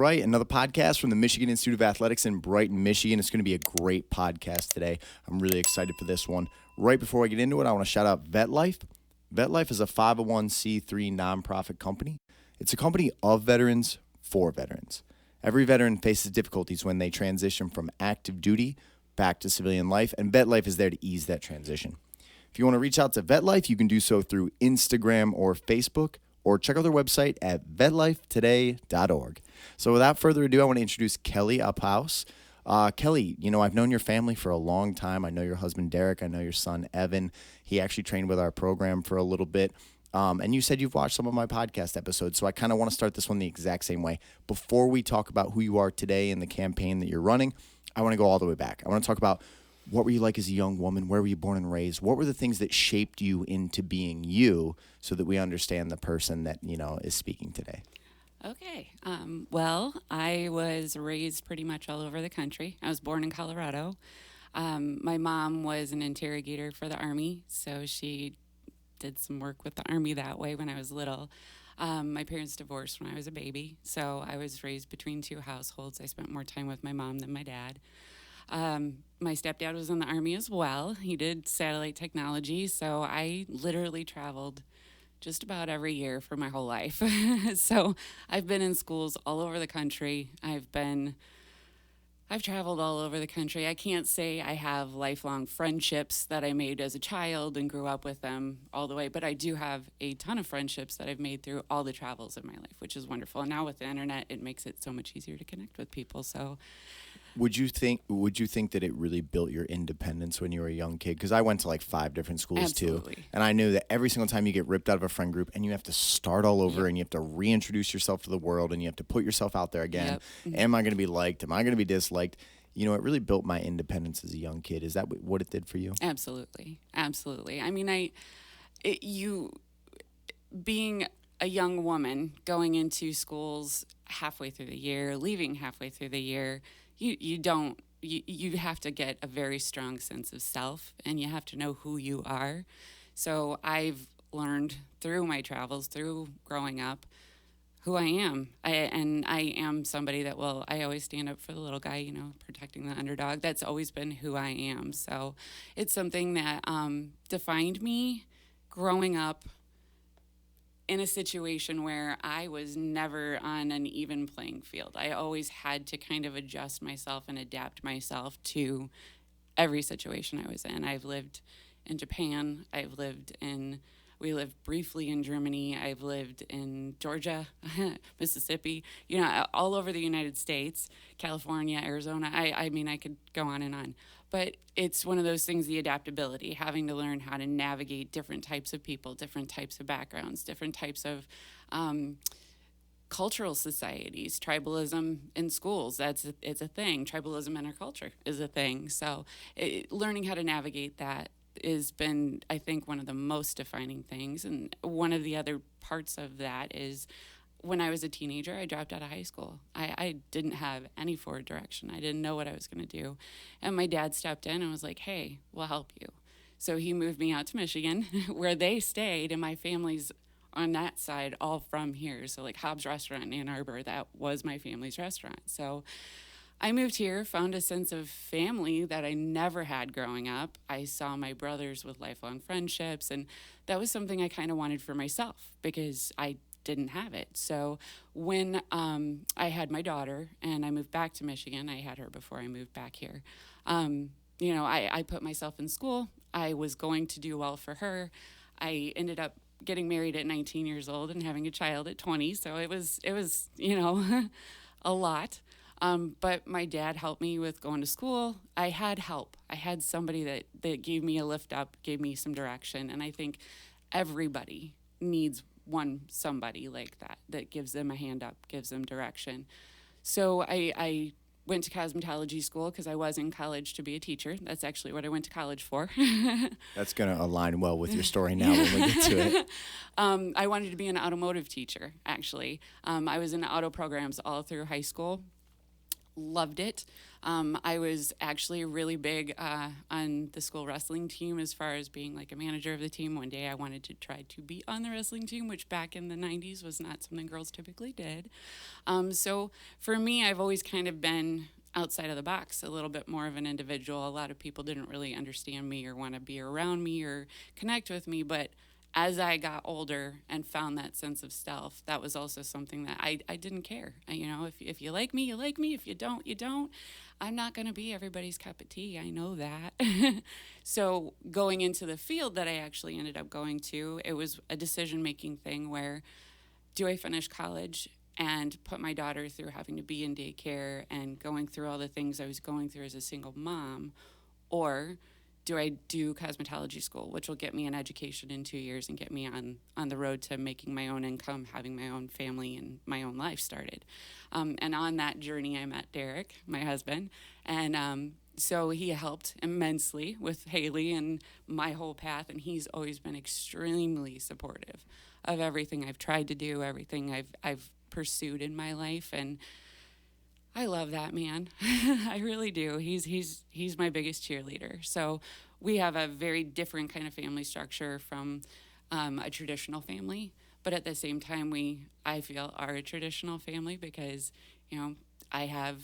right, another podcast from the Michigan Institute of Athletics in Brighton, Michigan. It's going to be a great podcast today. I'm really excited for this one. Right before I get into it, I want to shout out VetLife. VetLife is a 501c3 nonprofit company. It's a company of veterans for veterans. Every veteran faces difficulties when they transition from active duty back to civilian life, and VetLife is there to ease that transition. If you want to reach out to VetLife, you can do so through Instagram or Facebook, or check out their website at vetlifetoday.org. So without further ado, I want to introduce Kelli Uphaus. Kelli, I've known your family for a long time. I know your husband, Derek. I know your son, Evan. He actually trained with our program for a little bit. And you said you've watched some of my podcast episodes, so I kind of want to start this one the exact same way. Before we talk about who you are today and the campaign that you're running, I want to go all the way back. I want to talk about what were you like as a young woman? Where were you born and raised? What were the things that shaped you into being you so that we understand the person that, is speaking today? Okay. Well, I was raised pretty much all over the country. I was born in Colorado. My mom was an interrogator for the Army, so she did some work with the Army that way when I was little. My parents divorced when I was a baby, so I was raised between two households. I spent more time with my mom than my dad. My stepdad was in the Army as well. He did satellite technology, so I literally traveled just about every year for my whole life. So I've been in schools all over the country. I've traveled all over the country. I can't say I have lifelong friendships that I made as a child and grew up with them all the way, but I do have a ton of friendships that I've made through all the travels of my life, which is wonderful. And now with the internet, it makes it so much easier to connect with people. So Would you think that it really built your independence when you were a young kid? Because I went to like 5 different schools Absolutely. too. And I knew that every single time you get ripped out of a friend group and you have to start all over and you have to reintroduce yourself to the world and you have to put yourself out there again. Yep. Mm-hmm. Am I going to be liked? Am I going to be disliked? It really built my independence as a young kid. Is that what it did for you? Absolutely. Absolutely. I mean, being a young woman going into schools halfway through the year, leaving halfway through the year, you have to get a very strong sense of self and you have to know who you are. So I've learned through my travels, through growing up, who I am. I am somebody that I always stand up for the little guy, protecting the underdog. That's always been who I am. So it's something that defined me growing up in a situation where I was never on an even playing field. I always had to kind of adjust myself and adapt myself to every situation I was in. I've lived in Japan. We lived briefly in Germany. I've lived in Georgia, Mississippi, all over the United States, California, Arizona. I mean, I could go on and on. But it's one of those things, the adaptability, having to learn how to navigate different types of people, different types of backgrounds, different types of cultural societies. Tribalism in schools, it's a thing. Tribalism in our culture is a thing. So learning how to navigate that has been, I think, one of the most defining things. And one of the other parts of that is when I was a teenager, I dropped out of high school. I didn't have any forward direction. I didn't know what I was going to do. And my dad stepped in and was like, hey, we'll help you. So he moved me out to Michigan where they stayed, and my family's on that side all from here. So like Hobbs Restaurant in Ann Arbor, that was my family's restaurant. So I moved here, found a sense of family that I never had growing up. I saw my brothers with lifelong friendships, and that was something I kind of wanted for myself because I didn't have it. So when I had my daughter and I moved back to Michigan, I had her before I moved back here. I put myself in school. I was going to do well for her. I ended up getting married at 19 years old and having a child at 20. So it was a lot. But my dad helped me with going to school. I had help. I had somebody that gave me a lift up, gave me some direction. And I think everybody needs somebody like that gives them a hand up, gives them direction. So I went to cosmetology school because I was in college to be a teacher. That's actually what I went to college for. That's going to align well with your story now when we get to it. I wanted to be an automotive teacher, actually. I was in auto programs all through high school. Loved it. I was actually really big on the school wrestling team as far as being like a manager of the team. One day I wanted to try to be on the wrestling team, which back in the 90s was not something girls typically did. So for me, I've always kind of been outside of the box, a little bit more of an individual. A lot of people didn't really understand me or want to be around me or connect with me, but as I got older and found that sense of self, that was also something that I didn't care. If you like me, you like me. If you don't, you don't. I'm not going to be everybody's cup of tea. I know that. So going into the field that I actually ended up going to, it was a decision-making thing where, do I finish college and put my daughter through having to be in daycare and going through all the things I was going through as a single mom, or do I do cosmetology school, which will get me an education in 2 years and get me on the road to making my own income, having my own family and my own life started. And on that journey, I met Derek, my husband, and so he helped immensely with Haley and my whole path, and he's always been extremely supportive of everything I've tried to do, everything I've pursued in my life, and I love that man. I really do. He's my biggest cheerleader. So we have a very different kind of family structure from a traditional family, but at the same time, I feel are a traditional family because I have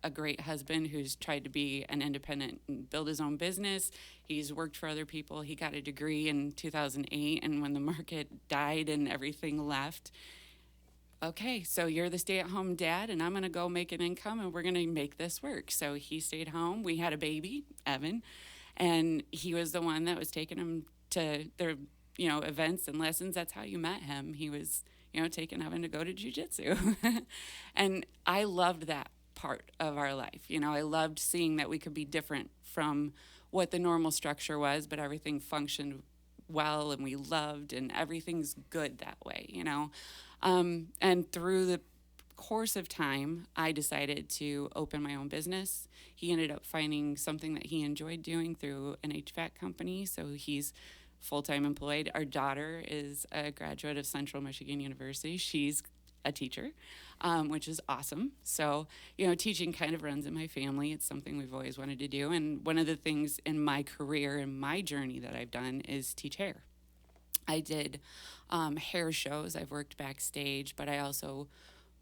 a great husband who's tried to be an independent and build his own business. He's worked for other people. He got a degree in 2008, and when the market died and everything left, okay, so you're the stay-at-home dad, and I'm going to go make an income, and we're going to make this work. So he stayed home. We had a baby, Evan, and he was the one that was taking him to their, events and lessons. That's how you met him. He was, taking Evan to go to jiu-jitsu. And I loved that part of our life. I loved seeing that we could be different from what the normal structure was, but everything functioned well, and we loved, and everything's good that way, and through the course of time, I decided to open my own business. He ended up finding something that he enjoyed doing through an HVAC company, so he's full-time employed. Our daughter is a graduate of Central Michigan University. She's a teacher, which is awesome. So, teaching kind of runs in my family. It's something we've always wanted to do. And one of the things in my career and my journey that I've done is teach hair. I did hair shows. I've worked backstage, but I also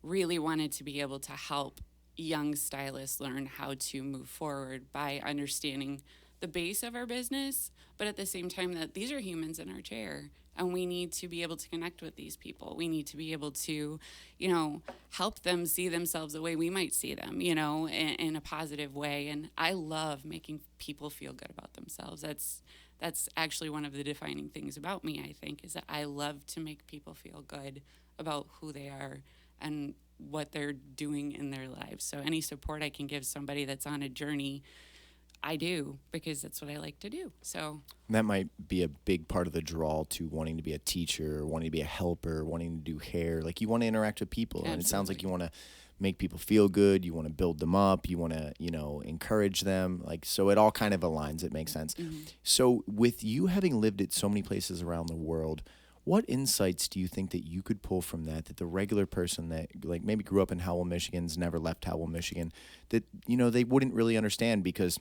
really wanted to be able to help young stylists learn how to move forward by understanding the base of our business, but at the same time that these are humans in our chair, and we need to be able to connect with these people. We need to be able to, help them see themselves the way we might see them, in a positive way. And I love making people feel good about themselves. That's actually one of the defining things about me, I think, is that I love to make people feel good about who they are and what they're doing in their lives. So any support I can give somebody that's on a journey, I do, because that's what I like to do. So that might be a big part of the draw to wanting to be a teacher, wanting to be a helper, wanting to do hair. Like, you want to interact with people. Absolutely. And it sounds like you want to make people feel good. You want to build them up. You want to, encourage them. Like, so it all kind of aligns. It makes sense. Mm-hmm. So with you having lived at so many places around the world, what insights do you think that you could pull from that the regular person that like maybe grew up in Howell, Michigan's never left Howell, Michigan, that, they wouldn't really understand? Because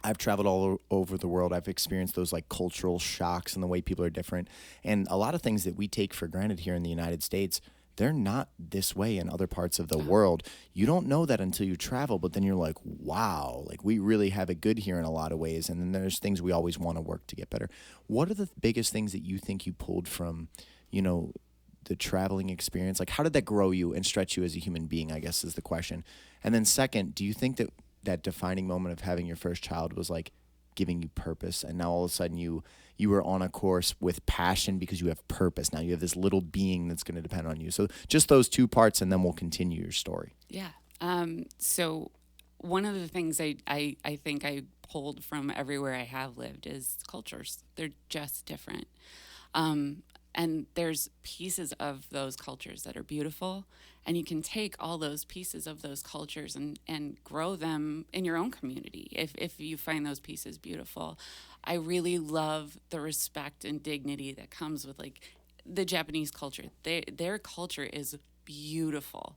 I've traveled all over the world. I've experienced those like cultural shocks and the way people are different. And a lot of things that we take for granted here in the United States, they're not this way in other parts of the world. You don't know that until you travel, but then you're like, wow, like we really have it good here in a lot of ways. And then there's things we always want to work to get better. What are the biggest things that you think you pulled from, the traveling experience? Like, how did that grow you and stretch you as a human being, I guess, is the question. And then second, do you think that defining moment of having your first child was like giving you purpose, and now all of a sudden you were on a course with passion because you have purpose? Now you have this little being that's going to depend on you. So just those two parts, and then we'll continue your story. Yeah. So one of the things I think I pulled from everywhere I have lived is cultures. They're just different. And there's pieces of those cultures that are beautiful, and you can take all those pieces of those cultures and grow them in your own community if you find those pieces beautiful. I really love the respect and dignity that comes with like the Japanese culture. Their culture is beautiful.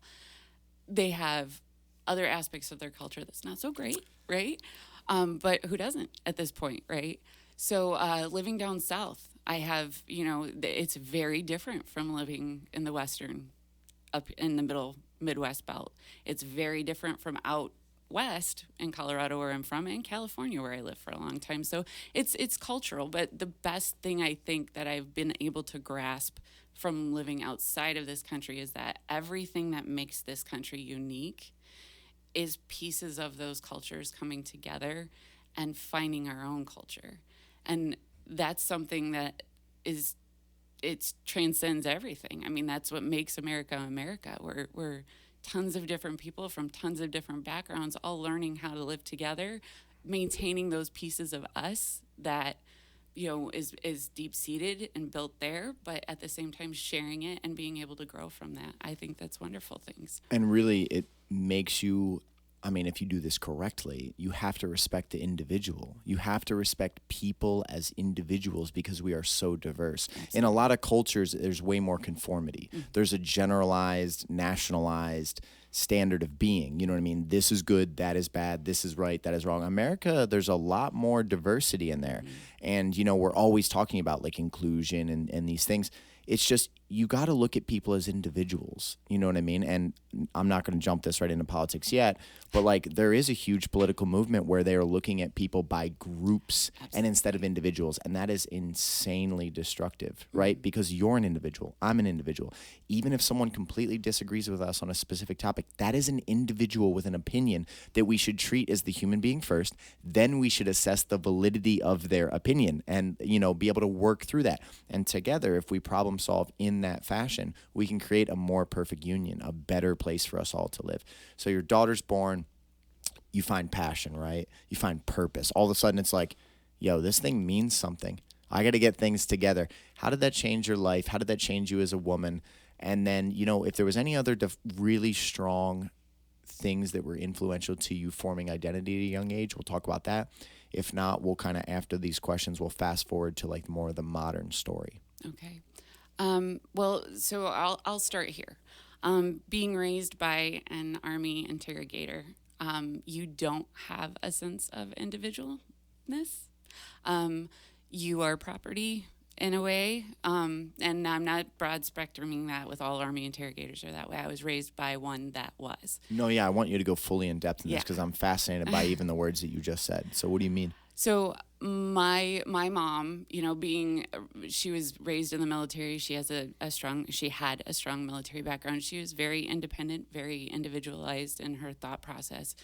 They have other aspects of their culture that's not so great, right? But who doesn't at this point, right? So living down south, I have, it's very different from living in the Western, up in the middle Midwest belt. It's very different from out west in Colorado where I'm from, and California where I lived for a long time. So it's cultural, but the best thing I think that I've been able to grasp from living outside of this country is that everything that makes this country unique is pieces of those cultures coming together and finding our own culture. And that's something that it transcends everything. I mean, that's what makes America America. We're tons of different people from tons of different backgrounds, all learning how to live together, maintaining those pieces of us that is deep-seated and built there, but at the same time sharing it and being able to grow from that. I think that's wonderful things. And really, it makes you, if you do this correctly, you have to respect the individual. You have to respect people as individuals because we are so diverse. Absolutely. In a lot of cultures, there's way more conformity. Mm-hmm. There's a generalized, nationalized standard of being. You know what I mean? This is good, that is bad, this is right, that is wrong. America, there's a lot more diversity in there. Mm-hmm. And, we're always talking about like inclusion and these things. It's just, you got to look at people as individuals. You know what I mean? And I'm not going to jump this right into politics yet, but like there is a huge political movement where they are looking at people by groups. Absolutely. And instead of individuals. And that is insanely destructive, right? Because you're an individual. I'm an individual. Even if someone completely disagrees with us on a specific topic, that is an individual with an opinion that we should treat as the human being first. Then we should assess the validity of their opinion and, be able to work through that. And together, if we problem solve in that fashion, we can create a more perfect union, a better place for us all to live. So your daughter's born, you find passion, right? You find purpose. All of a sudden it's like, yo, this thing means something. I got to get things together. How did that change your life? How did that change you as a woman? And then, if there was any other really strong things that were influential to you forming identity at a young age, we'll talk about that. If not, we'll kind of, after these questions, we'll fast forward to like more of the modern story. Okay. So I'll start here. Being raised by an Army interrogator, you don't have a sense of individualness. You are property in a way, and I'm not broad spectruming that with all Army interrogators are that way. I was raised by one that was. No, yeah, I want you to go fully in depth in this because I'm fascinated by even the words that you just said. So what do you mean? So my mom, she was raised in the military. She had a strong military background. She was very independent, very individualized in her thought process.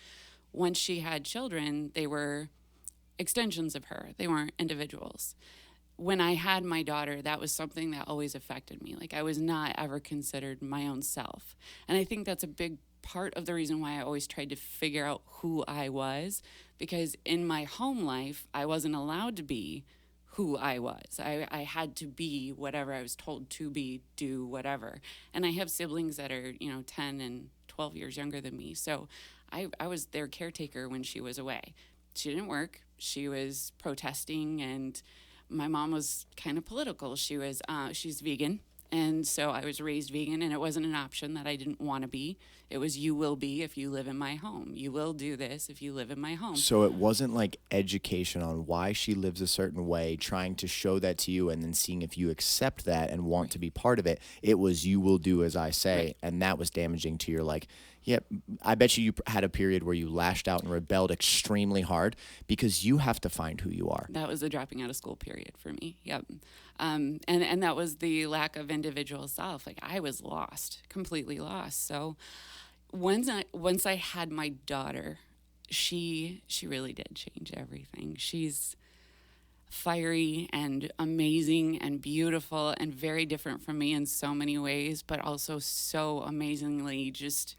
Once she had children, they were extensions of her. They weren't individuals. When I had my daughter, that was something that always affected me. Like I was not ever considered my own self. And I think that's a big part of the reason why I always tried to figure out who I was, because in my home life, I wasn't allowed to be who I was. I had to be whatever I was told to be, do whatever. And I have siblings that are, 10 and 12 years younger than me. So I was their caretaker when she was away. She didn't work. She was protesting, and my mom was kind of political. She's vegan. And so I was raised vegan, and it wasn't an option that I didn't want to be. It was, you will be if you live in my home. You will do this if you live in my home. So it wasn't like education on why she lives a certain way, trying to show that to you and then seeing if you accept that and want to be part of it. It was, you will do as I say. Right. And that was damaging to your yeah, I bet you had a period where you lashed out and rebelled extremely hard because you have to find who you are. That was the dropping out of school period for me. Yep. And that was the lack of individual self. Like I was lost, completely lost. So once I had my daughter, she really did change everything. She's fiery and amazing and beautiful and very different from me in so many ways, but also so amazingly just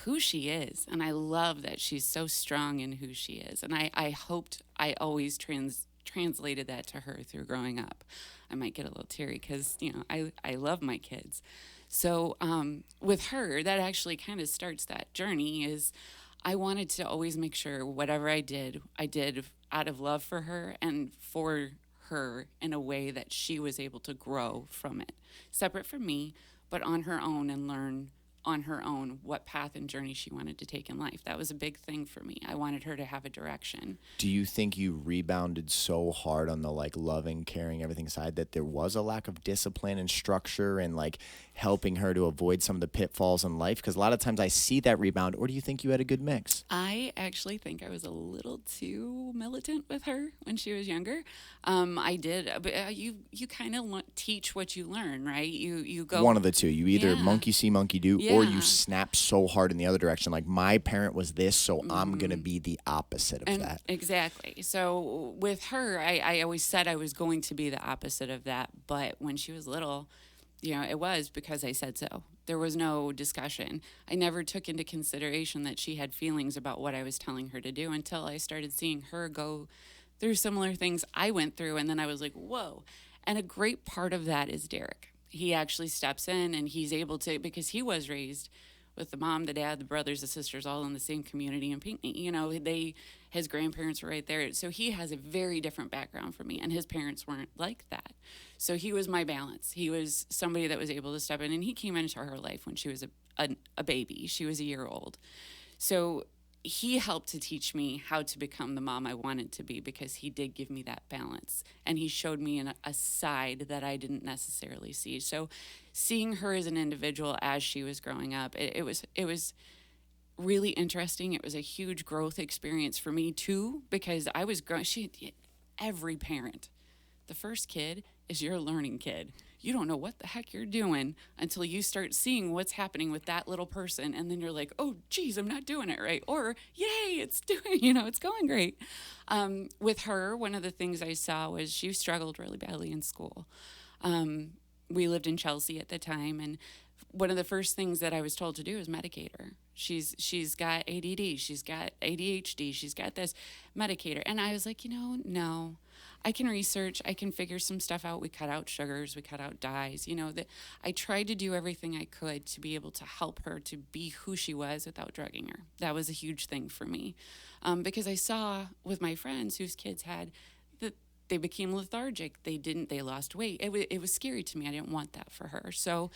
who she is. And I love that she's so strong in who she is. And I hoped I always translated that to her through growing up. I might get a little teary because, I love my kids. So with her, that actually kind of starts that journey is I wanted to always make sure whatever I did out of love for her and for her in a way that she was able to grow from it. Separate from me, but on her own and learn on her own what path and journey she wanted to take in life. That was a big thing for me. I wanted her to have a direction. Do you think you rebounded so hard on the like loving, caring, everything side that there was a lack of discipline and structure and like helping her to avoid some of the pitfalls in life? Because a lot of times I see that rebound. Or do you think you had a good mix? I actually think I was a little too militant with her when she was younger. I did, but you kind of teach what you learn, right? You go One of the two. You either Yeah. monkey see, monkey do, or you Yeah. snap so hard in the other direction. Like my parent was this, so I'm going to be the opposite of And that. exactly. So with her, I always said I was going to be the opposite of that. But when she was little, it was because I said so. There was no discussion. I never took into consideration that she had feelings about what I was telling her to do until I started seeing her go through similar things I went through. And then I was like, whoa. And a great part of that is Derek. He actually steps in and he's able to, because he was raised with the mom, the dad, the brothers, the sisters, all in the same community in Pinckney. His grandparents were right there. So he has a very different background from me, and his parents weren't like that. So he was my balance. He was somebody that was able to step in, and he came into her life when she was a baby. She was a year old. So he helped to teach me how to become the mom I wanted to be, because he did give me that balance, and he showed me a side that I didn't necessarily see. So seeing her as an individual as she was growing up, it was really interesting. It was a huge growth experience for me too, because I was growing. Every parent, the first kid is your learning kid. You don't know what the heck you're doing until you start seeing what's happening with that little person. And then you're like, oh, geez, I'm not doing it right. Or, yay, it's going great. With her, one of the things I saw was she struggled really badly in school. We lived in Chelsea at the time, and one of the first things that I was told to do is medicate her. She's got ADD, she's got ADHD, she's got this, medicate her. And I was like, no. I can research, I can figure some stuff out. We cut out sugars, we cut out dyes. I tried to do everything I could to be able to help her to be who she was without drugging her. That was a huge thing for me, because I saw with my friends whose kids had that they became lethargic. They lost weight. It was scary to me. I didn't want that for her. So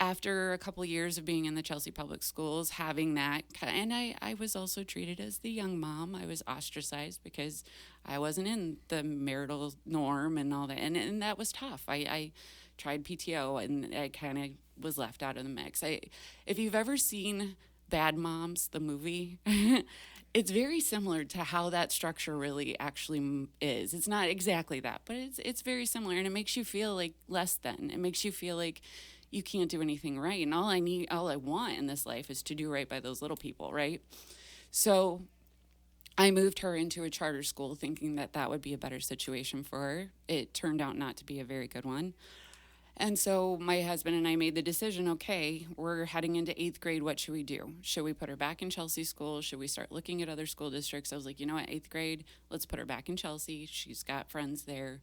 after a couple of years of being in the Chelsea Public Schools, having that, and I was also treated as the young mom. I was ostracized because I wasn't in the marital norm and all that, and that was tough. I tried PTO, and I kind of was left out of the mix. If you've ever seen Bad Moms, the movie, it's very similar to how that structure really actually is. It's not exactly that, but it's very similar, and it makes you feel like less than. It makes you feel like you can't do anything right. And all I want in this life is to do right by those little people, right? So I moved her into a charter school thinking that would be a better situation for her. It turned out not to be a very good one. And so my husband and I made the decision, okay, we're heading into 8th grade. What should we do? Should we put her back in Chelsea school? Should we start looking at other school districts? I was like, you know what, 8th grade, let's put her back in Chelsea. She's got friends there.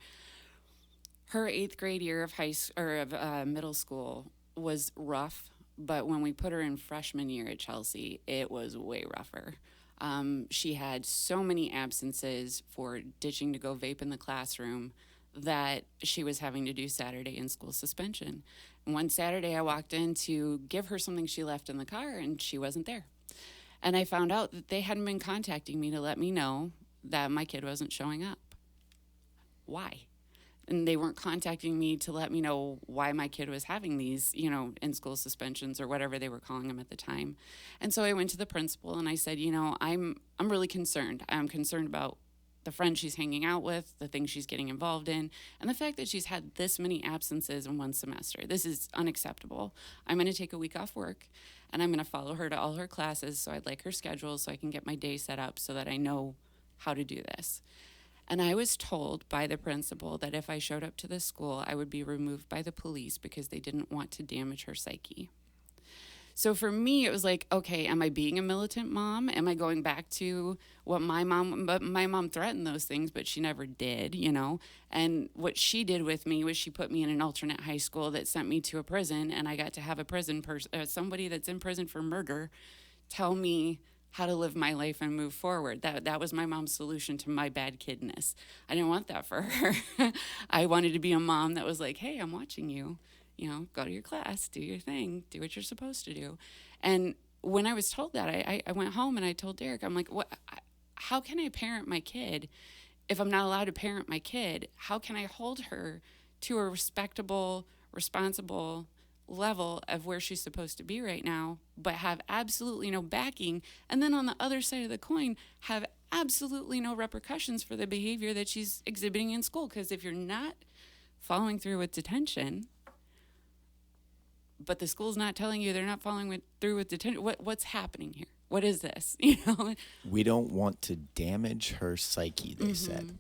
Her 8th grade year of middle school was rough, but when we put her in freshman year at Chelsea, it was way rougher. She had so many absences for ditching to go vape in the classroom that she was having to do Saturday in school suspension. And one Saturday I walked in to give her something she left in the car, and she wasn't there. And I found out that they hadn't been contacting me to let me know that my kid wasn't showing up. Why? And they weren't contacting me to let me know why my kid was having these, in-school suspensions or whatever they were calling them at the time. And so I went to the principal and I said, I'm really concerned. I'm concerned about the friends she's hanging out with, the things she's getting involved in, and the fact that she's had this many absences in one semester. This is unacceptable. I'm going to take a week off work, and I'm going to follow her to all her classes, so I'd like her schedule so I can get my day set up so that I know how to do this. And I was told by the principal that if I showed up to the school, I would be removed by the police because they didn't want to damage her psyche. So for me, it was like, okay, am I being a militant mom? Am I going back to what my mom threatened those things, but she never did, And what she did with me was she put me in an alternate high school that sent me to a prison, and I got to have a prison somebody that's in prison for murder tell me how to live my life and move forward. That was my mom's solution to my bad kidness. I didn't want that for her. I wanted to be a mom that was like, hey, I'm watching you. go to your class, do your thing, do what you're supposed to do. And when I was told that, I went home and I told Derek, I'm like, how can I parent my kid if I'm not allowed to parent my kid? How can I hold her to a respectable, responsible level of where she's supposed to be right now, but have absolutely no backing? And then on the other side of the coin, have absolutely no repercussions for the behavior that she's exhibiting in school. Because if you're not following through with detention, but the school's not telling you they're not following through with detention, what's happening here? What is this? We don't want to damage her psyche, they said.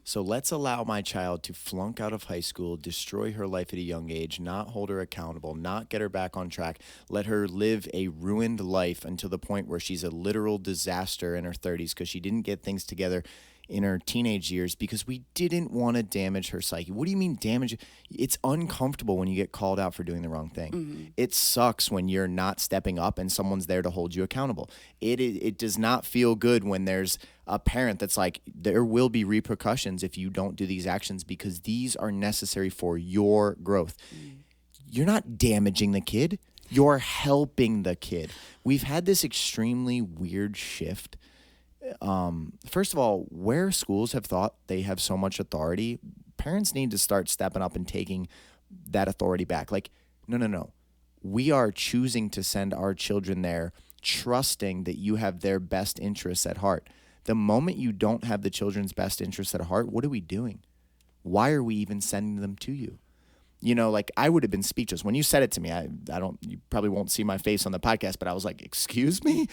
So let's allow my child to flunk out of high school, destroy her life at a young age, not hold her accountable, not get her back on track, let her live a ruined life until the point where she's a literal disaster in her 30s because she didn't get things together in her teenage years because we didn't want to damage her psyche. What do you mean damage? It's uncomfortable when you get called out for doing the wrong thing. It sucks when you're not stepping up and someone's there to hold you accountable. It does not feel good when there's a parent that's like, there will be repercussions if you don't do these actions because these are necessary for your growth. You're not damaging the kid. You're helping the kid. We've had this extremely weird shift. First of all, where schools have thought they have so much authority, parents need to start stepping up and taking that authority back. Like, no. We are choosing to send our children there, trusting that you have their best interests at heart. The moment you don't have the children's best interests at heart, what are we doing? Why are we even sending them to you? Like I would have been speechless. When you said it to me, you probably won't see my face on the podcast, but I was like, excuse me?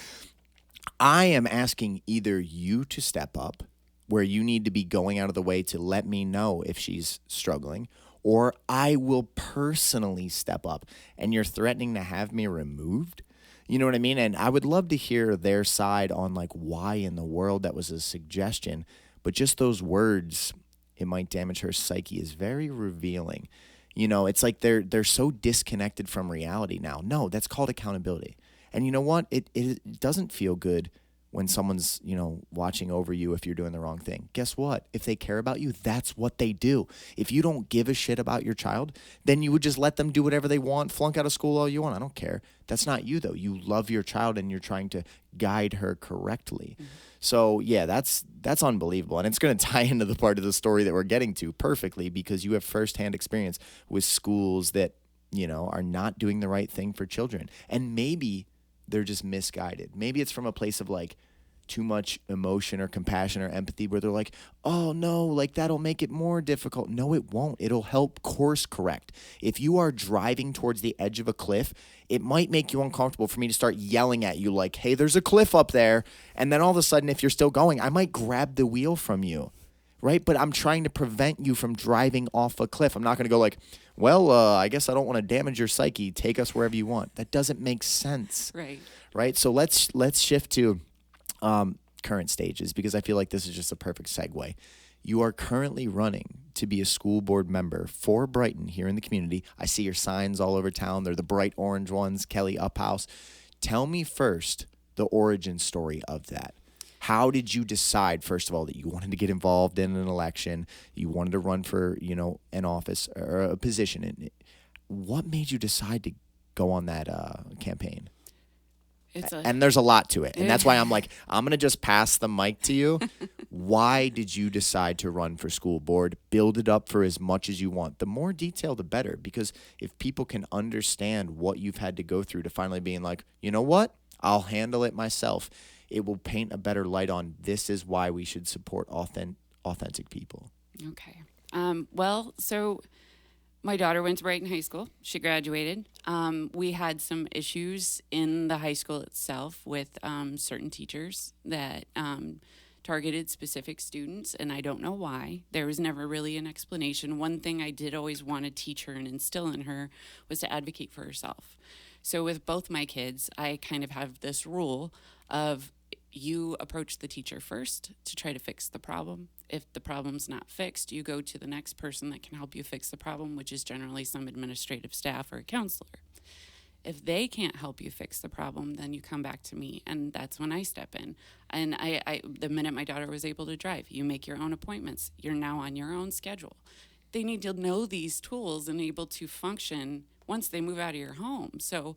I am asking either you to step up where you need to be going out of the way to let me know if she's struggling, or I will personally step up and you're threatening to have me removed. You know what I mean? And I would love to hear their side on like why in the world that was a suggestion, but just those words, it might damage her psyche, is very revealing. It's like they're so disconnected from reality now. No, that's called accountability. And you know what? It doesn't feel good when someone's, watching over you if you're doing the wrong thing. Guess what? If they care about you, that's what they do. If you don't give a shit about your child, then you would just let them do whatever they want, flunk out of school all you want. I don't care. That's not you, though. You love your child and you're trying to guide her correctly. So, yeah, that's unbelievable. And it's going to tie into the part of the story that we're getting to perfectly because you have firsthand experience with schools that, are not doing the right thing for children. And maybe they're just misguided. Maybe it's from a place of like too much emotion or compassion or empathy where they're like, oh no, like that'll make it more difficult. No, it won't. It'll help course correct. If you are driving towards the edge of a cliff, it might make you uncomfortable for me to start yelling at you like, hey, there's a cliff up there. And then all of a sudden, if you're still going, I might grab the wheel from you. Right? But I'm trying to prevent you from driving off a cliff. I'm not going to go like, well, I guess I don't want to damage your psyche. Take us wherever you want. That doesn't make sense. Right? So let's shift to current stages because I feel like this is just a perfect segue. You are currently running to be a school board member for Brighton here in the community. I see your signs all over town. They're the bright orange ones, Kelli Uphaus. Tell me first the origin story of that. How did you decide, first of all, that you wanted to get involved in an election, you wanted to run for, an office or a position? What made you decide to go on that campaign? And there's a lot to it. And that's why I'm like, I'm going to just pass the mic to you. Why did you decide to run for school board? Build it up for as much as you want. The more detail, the better. Because if people can understand what you've had to go through to finally being like, you know what? I'll handle it myself. It will paint a better light on this is why we should support authentic people. Okay. So my daughter went to Brighton High School. She graduated. We had some issues in the high school itself with certain teachers that targeted specific students, and I don't know why. There was never really an explanation. One thing I did always want to teach her and instill in her was to advocate for herself. So with both my kids, I kind of have this rule of you approach the teacher first to try to fix the problem. If the problem's not fixed, you go to the next person that can help you fix the problem, which is generally some administrative staff or a counselor. If they can't help you fix the problem, then you come back to me, and that's when I step in. And I the minute my daughter was able to drive, you make your own appointments. You're now on your own schedule. they need to know these tools and able to function once they move out of your home. So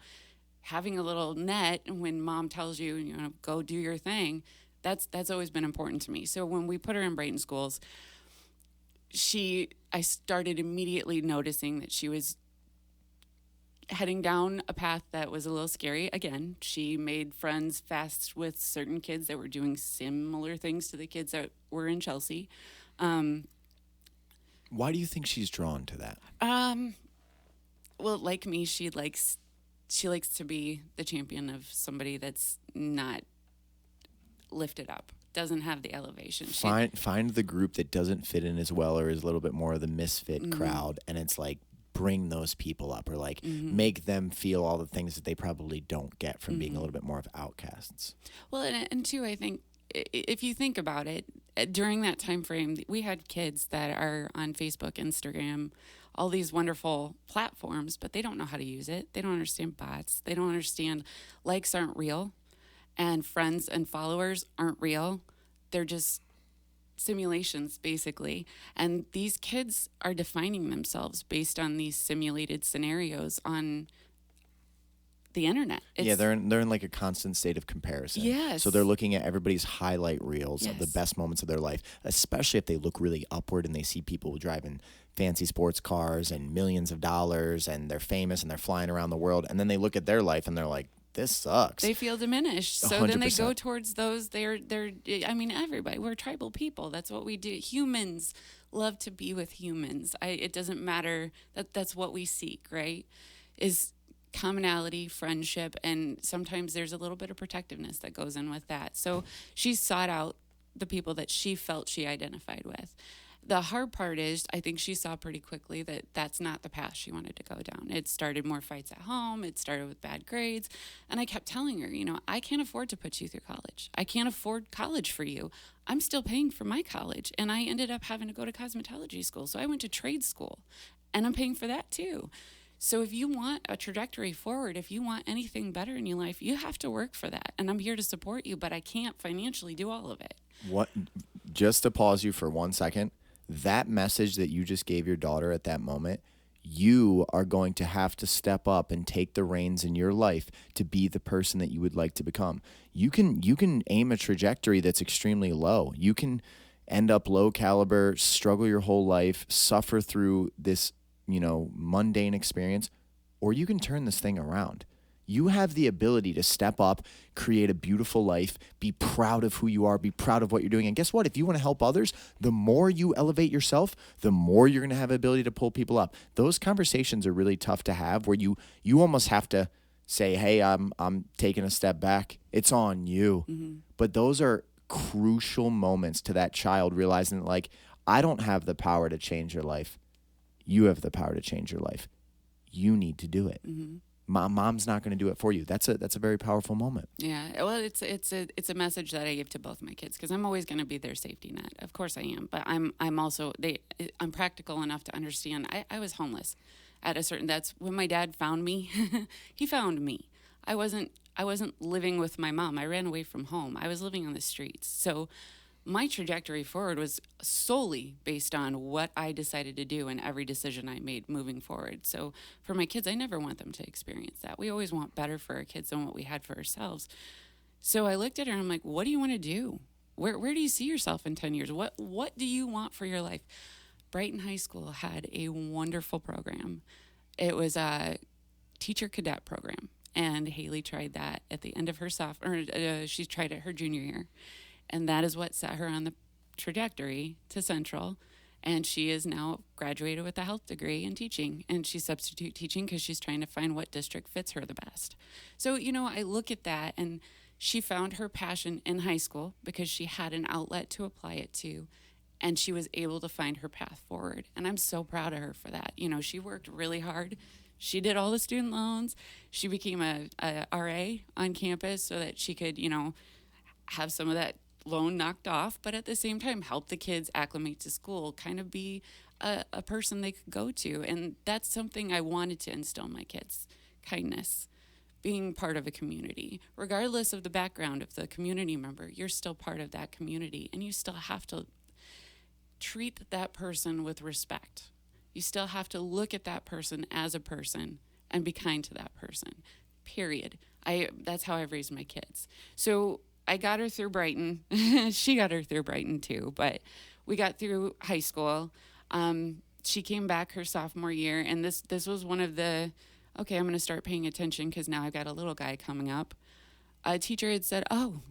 having a little net when mom tells you, go do your thing, that's always been important to me. So when we put her in Brighton schools, I started immediately noticing that she was heading down a path that was a little scary. Again, she made friends fast with certain kids that were doing similar things to the kids that were in Chelsea. Why do you think she's drawn to that? Well, like me, she likes to be the champion of somebody that's not lifted up, doesn't have the elevation. Find the group that doesn't fit in as well or is a little bit more of the misfit crowd, and it's like bring those people up or like make them feel all the things that they probably don't get from being a little bit more of outcasts. Well, and two, I think if you think about it, during that time frame, we had kids that are on Facebook, Instagram, all these wonderful platforms, but they don't know how to use it. They don't understand bots. They don't understand likes aren't real, and friends and followers aren't real. They're just simulations, basically. And these kids are defining themselves based on these simulated scenarios on the internet. They're in like a constant state of comparison. Yes. So they're looking at everybody's highlight reels of the best moments of their life, especially if they look really upward and they see people driving fancy sports cars and millions of dollars and they're famous and they're flying around the world. And then they look at their life and they're like, this sucks. They feel diminished. So 100%. Then they go towards those. Everybody, we're tribal people. That's what we do. Humans love to be with humans. It doesn't matter. That's what we seek, right? Is commonality, friendship, and sometimes there's a little bit of protectiveness that goes in with that. So she sought out the people that she felt she identified with. The hard part is, I think she saw pretty quickly that that's not the path she wanted to go down. It started more fights at home. It started with bad grades. And I kept telling her, I can't afford to put you through college. I can't afford college for you. I'm still paying for my college. And I ended up having to go to cosmetology school. So I went to trade school. And I'm paying for that too. So if you want a trajectory forward, if you want anything better in your life, you have to work for that. And I'm here to support you, but I can't financially do all of it. Just to pause you for 1 second, that message that you just gave your daughter at that moment, you are going to have to step up and take the reins in your life to be the person that you would like to become. You can aim a trajectory that's extremely low. You can end up low caliber, struggle your whole life, suffer through this, mundane experience, or you can turn this thing around. You have the ability to step up, create a beautiful life, be proud of who you are, be proud of what you're doing. And guess what? If you want to help others, the more you elevate yourself, the more you're going to have the ability to pull people up. Those conversations are really tough to have where you almost have to say, hey, I'm taking a step back. It's on you. Mm-hmm. But those are crucial moments to that child realizing that, like, I don't have the power to change your life. You have the power to change your life. You need to do it. Mm-hmm. Mom's not going to do it for you. That's a very powerful moment. Yeah, well, it's a message that I give to both my kids because I'm always going to be their safety net. Of course I am, but I'm also I'm practical enough to understand. I was homeless at a certain. That's when my dad found me. He found me. I wasn't living with my mom. I ran away from home. I was living on the streets. So my trajectory forward was solely based on what I decided to do and every decision I made moving forward. So for my kids, I never want them to experience that. We always want better for our kids than what we had for ourselves. So I looked at her and I'm like, what do you want to do? Where do you see yourself in 10 years? What do you want for your life? Brighton High School had a wonderful program. It was a teacher cadet program. And Haley tried that at the end of her she tried it her junior year. And that is what set her on the trajectory to Central. And she is now graduated with a health degree in teaching. And she's substitute teaching because she's trying to find what district fits her the best. So, I look at that and she found her passion in high school because she had an outlet to apply it to. And she was able to find her path forward. And I'm so proud of her for that. She worked really hard. She did all the student loans. She became a RA on campus so that she could, have some of that loan knocked off, but at the same time help the kids acclimate to school, kind of be a person they could go to. And that's something I wanted to instill in my kids: kindness, being part of a community. Regardless of the background of the community member, you're still part of that community, and you still have to treat that person with respect. You still have to look at that person as a person and be kind to that person, period. That's how I've raised my kids. So I got her through Brighton. She got her through Brighton too, but we got through high school. She came back her sophomore year, and this was one of the, okay, I'm going to start paying attention because now I've got a little guy coming up. A teacher had said, oh,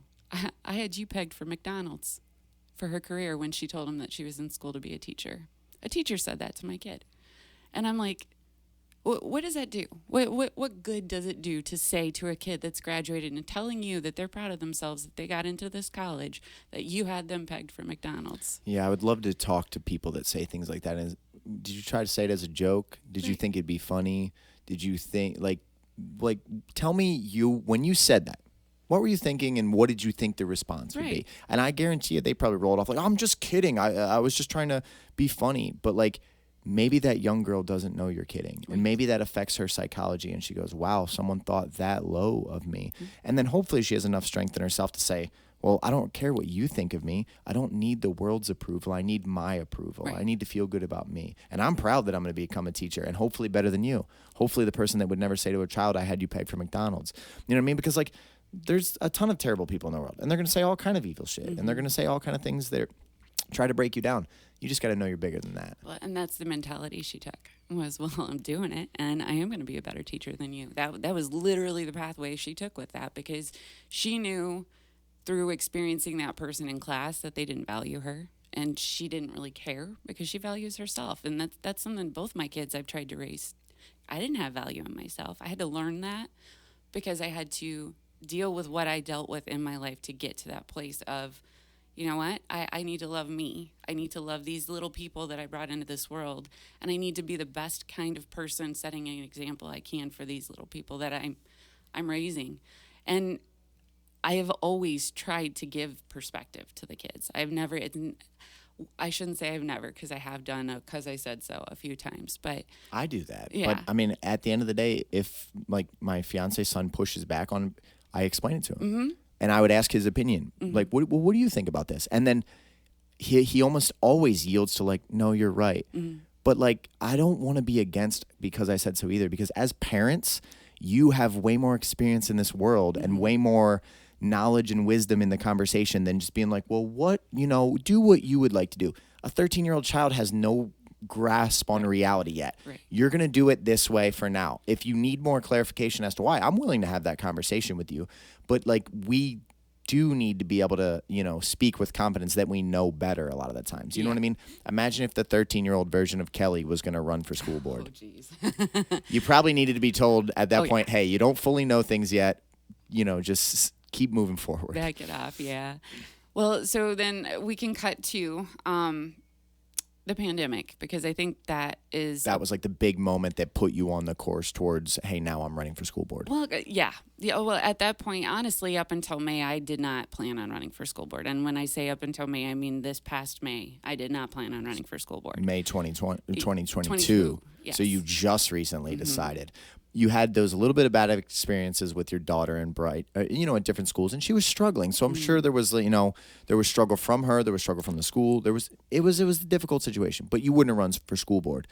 I had you pegged for McDonald's for her career when she told him that she was in school to be a teacher. A teacher said that to my kid. And I'm like, what does that do? What good does it do to say to a kid that's graduated and telling you that they're proud of themselves, that they got into this college, that you had them pegged for McDonald's? Yeah, I would love to talk to people that say things like that. Did you try to say it as a joke? Did you think it'd be funny? Did you think, like, tell me when you said that, what were you thinking and what did you think the response would be? And I guarantee you they probably rolled off like, I'm just kidding. I was just trying to be funny. But, like, maybe that young girl doesn't know you're kidding. And maybe that affects her psychology. And she goes, wow, someone thought that low of me. Mm-hmm. And then hopefully she has enough strength in herself to say, well, I don't care what you think of me. I don't need the world's approval. I need my approval. I need to feel good about me. And I'm proud that I'm going to become a teacher and hopefully better than you. Hopefully the person that would never say to a child, I had you pegged for McDonald's. You know what I mean? Because, like, there's a ton of terrible people in the world. And they're going to say all kind of evil shit. Mm-hmm. And they're going to say all kind of things that try to break you down. You just got to know you're bigger than that. Well, and that's the mentality she took was, well, I'm doing it, and I am going to be a better teacher than you. That was literally the pathway she took with that, because she knew through experiencing that person in class that they didn't value her, and she didn't really care because she values herself. And that's something both my kids I've tried to raise. I didn't have value in myself. I had to learn that because I had to deal with what I dealt with in my life to get to that place of, you know what? I need to love me. I need to love these little people that I brought into this world. And I need to be the best kind of person setting an example I can for these little people that I'm raising. And I have always tried to give perspective to the kids. I shouldn't say I've never, because I have done a because I said so a few times. But I do that. Yeah. But, I mean, at the end of the day, if, like, my fiance's son pushes back on, I explain it to him. Mm-hmm. And I would ask his opinion. Mm-hmm. Like, what do you think about this? And then he almost always yields to, like, no, you're right. Mm-hmm. But, like, I don't want to be against because I said so either. Because as parents, you have way more experience in this world and way more knowledge and wisdom in the conversation than just being like, well, do what you would like to do. A 13-year-old child has no grasp on reality yet. Right. You're going to do it this way for now. If you need more clarification as to why, I'm willing to have that conversation with you. But, like, we do need to be able to, speak with confidence that we know better a lot of the times. You know what I mean? Imagine if the 13-year-old version of Kelly was going to run for school board. Oh, jeez. You probably needed to be told at that point, hey, you don't fully know things yet. Just keep moving forward. Back it off, yeah. Well, so then we can cut to the pandemic, because I think that was like the big moment that put you on the course towards, hey, now I'm running for school board. Well, yeah. Well, at that point, honestly, up until May, I did not plan on running for school board. And when I say up until May, I mean this past May, I did not plan on running for school board. May 2022. Yes. So you just recently decided. You had those little bit of bad experiences with your daughter in at different schools, and she was struggling. So I'm sure there was, there was struggle from her, there was struggle from the school. It was a difficult situation, but you wouldn't have run for school board.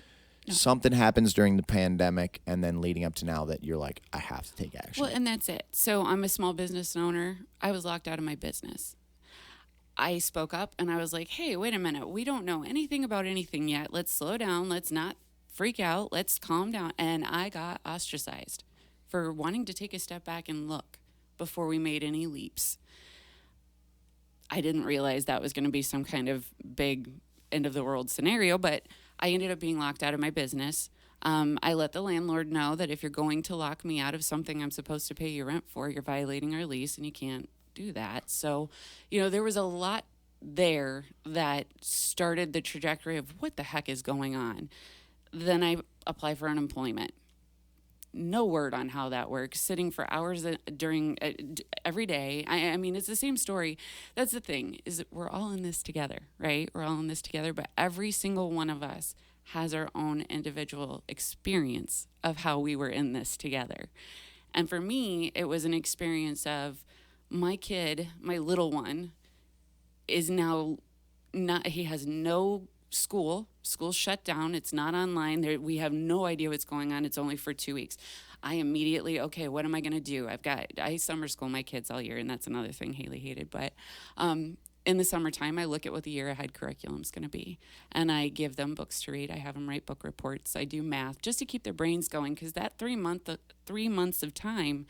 No. Something happens during the pandemic and then leading up to now that you're like, I have to take action. Well, and that's it. So I'm a small business owner. I was locked out of my business. I spoke up and I was like, hey, wait a minute. We don't know anything about anything yet. Let's slow down. Let's not freak out. Let's calm down. And I got ostracized for wanting to take a step back and look before we made any leaps. I didn't realize that was going to be some kind of big end of the world scenario, but I ended up being locked out of my business. I let the landlord know that if you're going to lock me out of something I'm supposed to pay you rent for, you're violating our lease and you can't do that. So, there was a lot there that started the trajectory of what the heck is going on. Then I apply for unemployment. No word on how that works. Sitting for hours during every day. I mean, it's the same story. That's the thing, is that we're all in this together, right? We're all in this together, but every single one of us has our own individual experience of how we were in this together. And for me, it was an experience of my kid, my little one, is now he has no School's shut down. It's not online. We have no idea what's going on. It's only for 2 weeks. I immediately, okay, what am I going to do? I summer school my kids all year, and that's another thing Haley hated. But in the summertime, I look at what the year ahead curriculum is going to be, and I give them books to read. I have them write book reports. I do math just to keep their brains going, because that 3 months of time,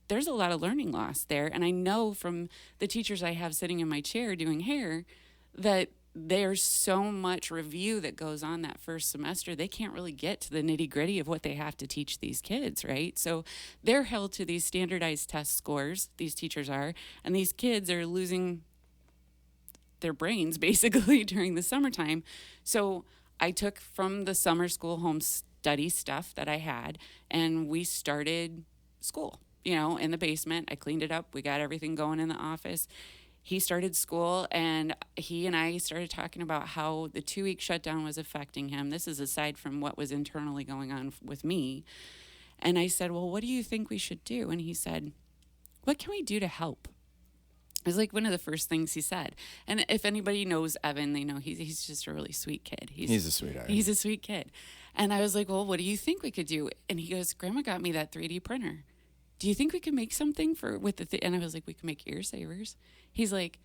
there's a lot of learning loss there. And I know from the teachers I have sitting in my chair doing hair that there's so much review that goes on that first semester, they can't really get to the nitty gritty of what they have to teach these kids, right? So they're held to these standardized test scores, these teachers are, and these kids are losing their brains basically during the summertime. So I took from the summer school home study stuff that I had, and we started school, in the basement. I cleaned it up. We got everything going in the office. He started school, and he and I started talking about how the 2-week shutdown was affecting him. This is aside from what was internally going on with me. And I said, well, what do you think we should do? And he said, what can we do to help? It was like one of the first things he said. And if anybody knows Evan, they know he's just a really sweet kid. He's a sweetheart. He's a sweet kid. And I was like, well, what do you think we could do? And he goes, Grandma got me that 3D printer. Do you think we could make something with the and I was like, we can make ear savers. He's like,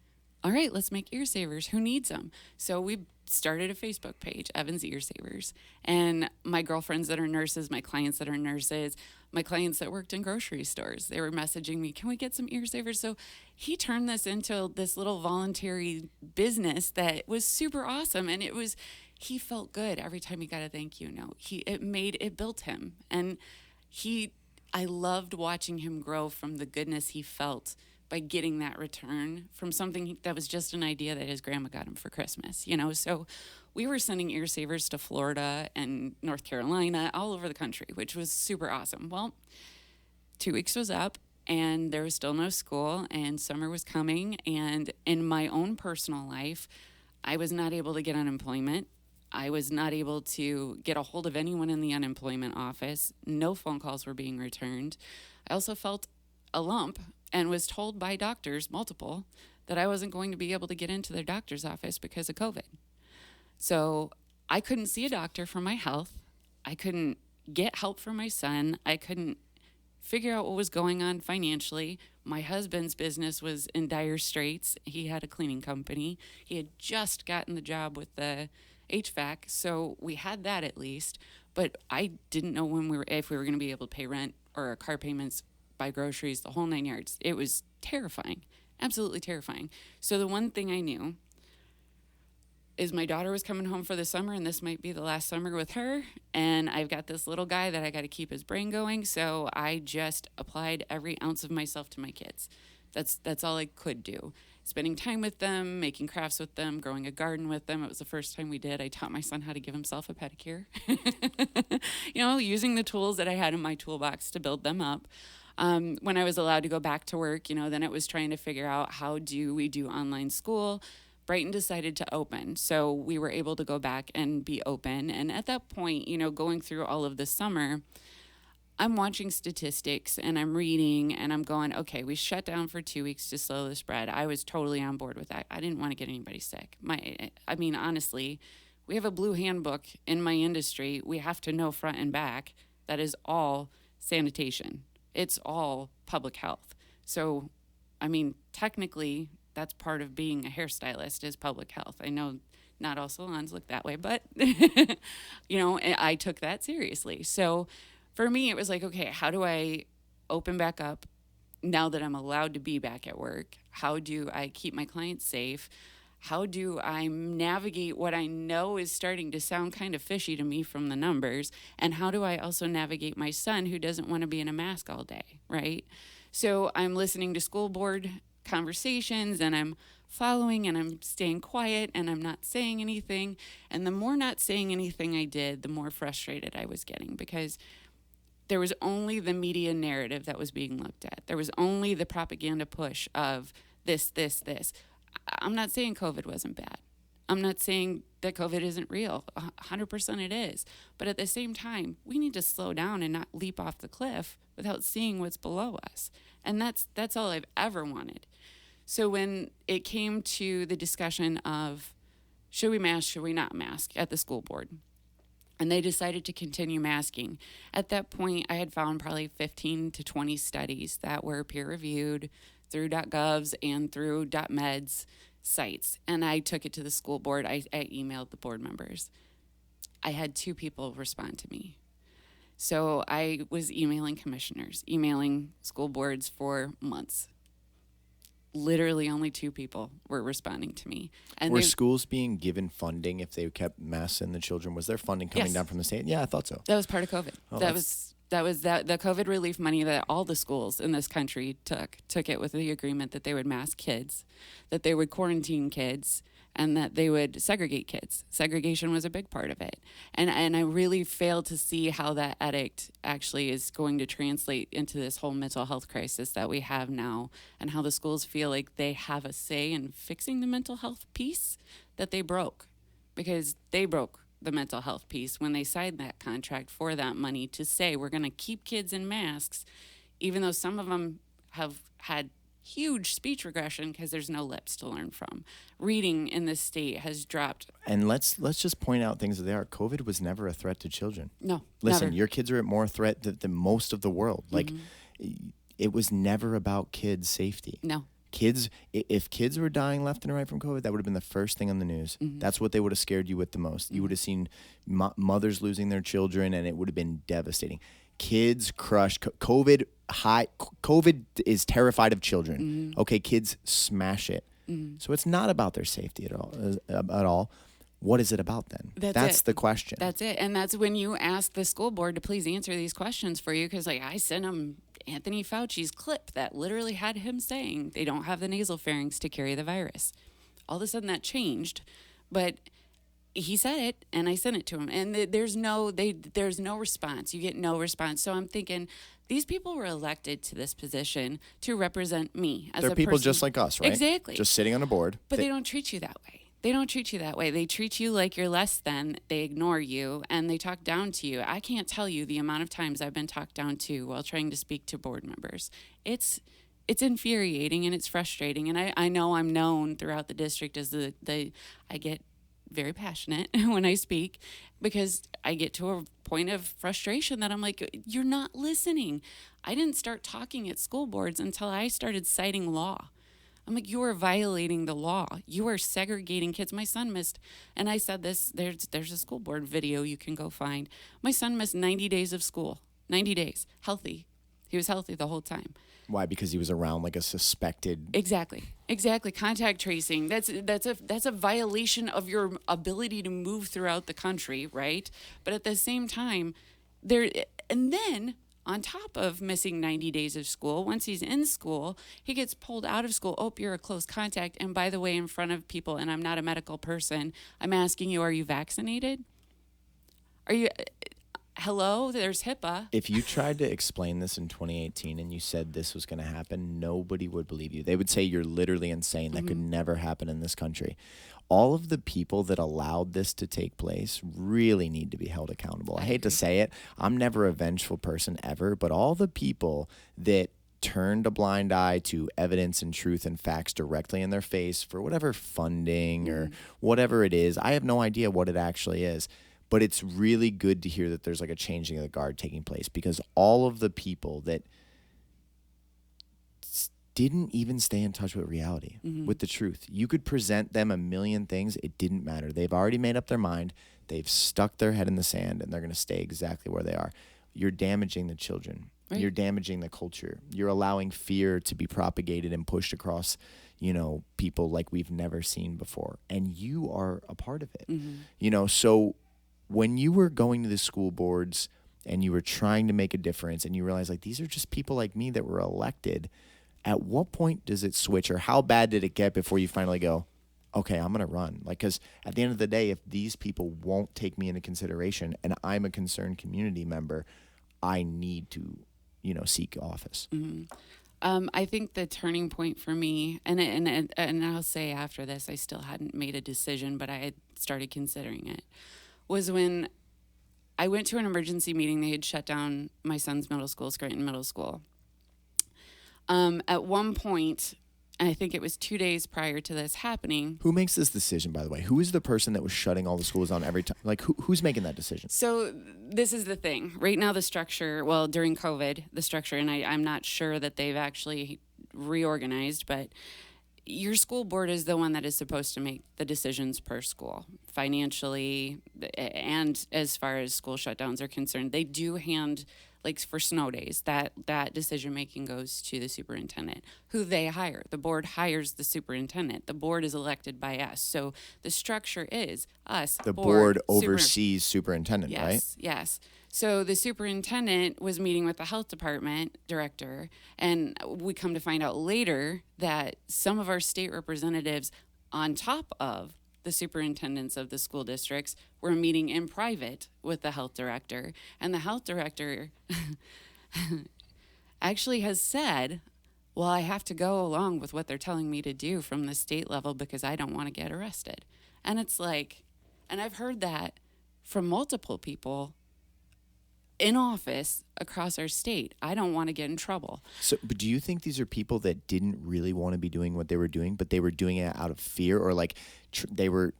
all right, let's make ear savers. Who needs them? So we started a Facebook page, Evan's Ear Savers. And my girlfriends that are nurses, my clients that are nurses, my clients that worked in grocery stores, they were messaging me, can we get some ear savers? So he turned this into this little voluntary business that was super awesome. And he felt good every time he got a thank you note. It built him. And I loved watching him grow from the goodness he felt by getting that return from something that was just an idea that his grandma got him for Christmas, So we were sending ear savers to Florida and North Carolina, all over the country, which was super awesome. Well, 2 weeks was up, and there was still no school, and summer was coming. And in my own personal life, I was not able to get unemployment. I was not able to get a hold of anyone in the unemployment office. No phone calls were being returned. I also felt a lump and was told by doctors, multiple, that I wasn't going to be able to get into their doctor's office because of COVID. So I couldn't see a doctor for my health. I couldn't get help for my son. I couldn't figure out what was going on financially. My husband's business was in dire straits. He had a cleaning company. He had just gotten the job with the HVAC, so we had that at least. But I didn't know if we were going to be able to pay rent or our car payments, buy groceries, the whole 9 yards. It was terrifying, absolutely terrifying. So the one thing I knew is my daughter was coming home for the summer, and this might be the last summer with her. And I've got this little guy that I got to keep his brain going. So I just applied every ounce of myself to my kids. That's all I could do. Spending time with them, making crafts with them, growing a garden with them. It was the first time we did. I taught my son how to give himself a pedicure. Using the tools that I had in my toolbox to build them up. When I was allowed to go back to work, then it was trying to figure out how do we do online school. Brighton decided to open, so we were able to go back and be open. And at that point, going through all of the summer, I'm watching statistics and I'm reading and I'm going, okay, we shut down for 2 weeks to slow the spread. I was totally on board with that. I didn't want to get anybody sick. Honestly, we have a blue handbook in my industry. We have to know front and back that is all sanitation. It's all public health. So, technically, that's part of being a hairstylist is public health. I know not all salons look that way, but, I took that seriously. So for me, it was like, okay, how do I open back up now that I'm allowed to be back at work? How do I keep my clients safe? How do I navigate what I know is starting to sound kind of fishy to me from the numbers? And how do I also navigate my son who doesn't want to be in a mask all day, right? So I'm listening to school board conversations and I'm following and I'm staying quiet and I'm not saying anything. And the more not saying anything I did, the more frustrated I was getting because there was only the media narrative that was being looked at. There was only the propaganda push of this. I'm not saying COVID wasn't bad. I'm not saying that COVID isn't real. 100% it is. But at the same time, we need to slow down and not leap off the cliff without seeing what's below us. And that's all I've ever wanted. So when it came to the discussion of should we mask, should we not mask at the school board? And they decided to continue masking. At that point, I had found probably 15 to 20 studies that were peer-reviewed through .govs and through .meds sites. And I took it to the school board. I emailed the board members. I had 2 people respond to me. So I was emailing commissioners, emailing school boards for months. Literally only 2 people were responding to me. And were schools being given funding if they kept masks in the children? Was there funding coming down from the state? Yeah, I thought so. That was part of COVID. Oh, that was the COVID relief money that all the schools in this country took it with the agreement that they would mask kids, that they would quarantine kids, and that they would segregate kids. Segregation was a big part of it. And I really failed to see how that edict actually is going to translate into this whole mental health crisis that we have now, and how the schools feel like they have a say in fixing the mental health piece that they broke, because they broke the mental health piece when they signed that contract for that money to say we're going to keep kids in masks, even though some of them have had huge speech regression because there's no lips to learn from. Reading in this state has dropped. And let's just point out things that they are. COVID was never a threat to children. No, listen, never. Your kids are at more threat than most of the world. Mm-hmm. Like, it was never about kids' safety. No. Kids, if kids were dying left and right from COVID, that would have been the first thing on the news. Mm-hmm. That's what they would have scared you with the most. Mm-hmm. You would have seen mothers losing their children, and it would have been devastating. Kids crush COVID. COVID is terrified of children. Mm-hmm. Okay, kids smash it. Mm-hmm. So it's not about their safety at all. What is it about then? That's the question. That's it. And that's when you ask the school board to please answer these questions for you, because I sent them Anthony Fauci's clip that literally had him saying they don't have the nasal pharynx to carry the virus. All of a sudden that changed, but he said it, and I sent it to him, and there's no response. You get no response. So I'm thinking, these people were elected to this position to represent me as a person. They're people just like us, right? Exactly. Just sitting on a board. But they don't treat you that way. They don't treat you that way. They treat you like you're less than. They ignore you, and they talk down to you. I can't tell you the amount of times I've been talked down to while trying to speak to board members. It's infuriating, and it's frustrating. And I know I'm known throughout the district as I get very passionate when I speak, because I get to a point of frustration that I'm like, you're not listening. I didn't start talking at school boards until I started citing law. I'm like, you are violating the law. You are segregating kids. My son missed, and I said this, there's a school board video you can go find. My son missed 90 days of school. 90 days. Healthy. He was healthy the whole time. Why? Because he was around like a suspected. Exactly. Contact tracing. That's a violation of your ability to move throughout the country, right? But at the same time, and then on top of missing 90 days of school, once he's in school, he gets pulled out of school. Oh, you're a close contact. And by the way, in front of people, and I'm not a medical person, I'm asking you, are you vaccinated? Are you? Hello, there's HIPAA. If you tried to explain this in 2018 and you said this was going to happen, nobody would believe you. They would say you're literally insane. That could never happen in this country. All of the people that allowed this to take place really need to be held accountable. I hate to say it. I'm never a vengeful person ever, but all the people that turned a blind eye to evidence and truth and facts directly in their face for whatever funding or whatever it is, I have no idea what it actually is. But it's really good to hear that there's like a changing of the guard taking place, because all of the people that didn't even stay in touch with reality, with the truth. You could present them a million things. It didn't matter. They've already made up their mind. They've stuck their head in the sand, and they're going to stay exactly where they are. You're damaging the children. Right. You're damaging the culture. You're allowing fear to be propagated and pushed across, people like we've never seen before. And you are a part of it. So when you were going to the school boards and you were trying to make a difference and you realize like these are just people like me that were elected, at what point does it switch, or how bad did it get before you finally go, okay, I'm going to run? Like, because at the end of the day, if these people won't take me into consideration and I'm a concerned community member, I need to, seek office. I think the turning point for me, and I'll say after this, I still hadn't made a decision, but I had started considering it, was when I went to an emergency meeting. They had shut down my son's middle school, Scranton Middle School. At one point, and I think it was 2 days prior to this happening. Who makes this decision, by the way? Who is the person that was shutting all the schools down every time? Like, who's making that decision? So this is the thing. Right now, the structure, well, during COVID, the structure, and I'm not sure that they've actually reorganized, but your school board is the one that is supposed to make the decisions per school, financially, and as far as school shutdowns are concerned. They do hand, like for snow days, that decision making goes to the superintendent, who they hire. The board hires the superintendent. The board is elected by us. So the structure is us. The board oversees superintendent, yes, right? Yes. So the superintendent was meeting with the health department director, and we come to find out later that some of our state representatives, on top of the superintendents of the school districts, were meeting in private with the health director. And the health director actually has said, well, I have to go along with what they're telling me to do from the state level because I don't want to get arrested. And it's like, and I've heard that from multiple people in office across our state. I don't want to get in trouble. So, but do you think these are people that didn't really want to be doing what they were doing, but they were doing it out of fear, or like they were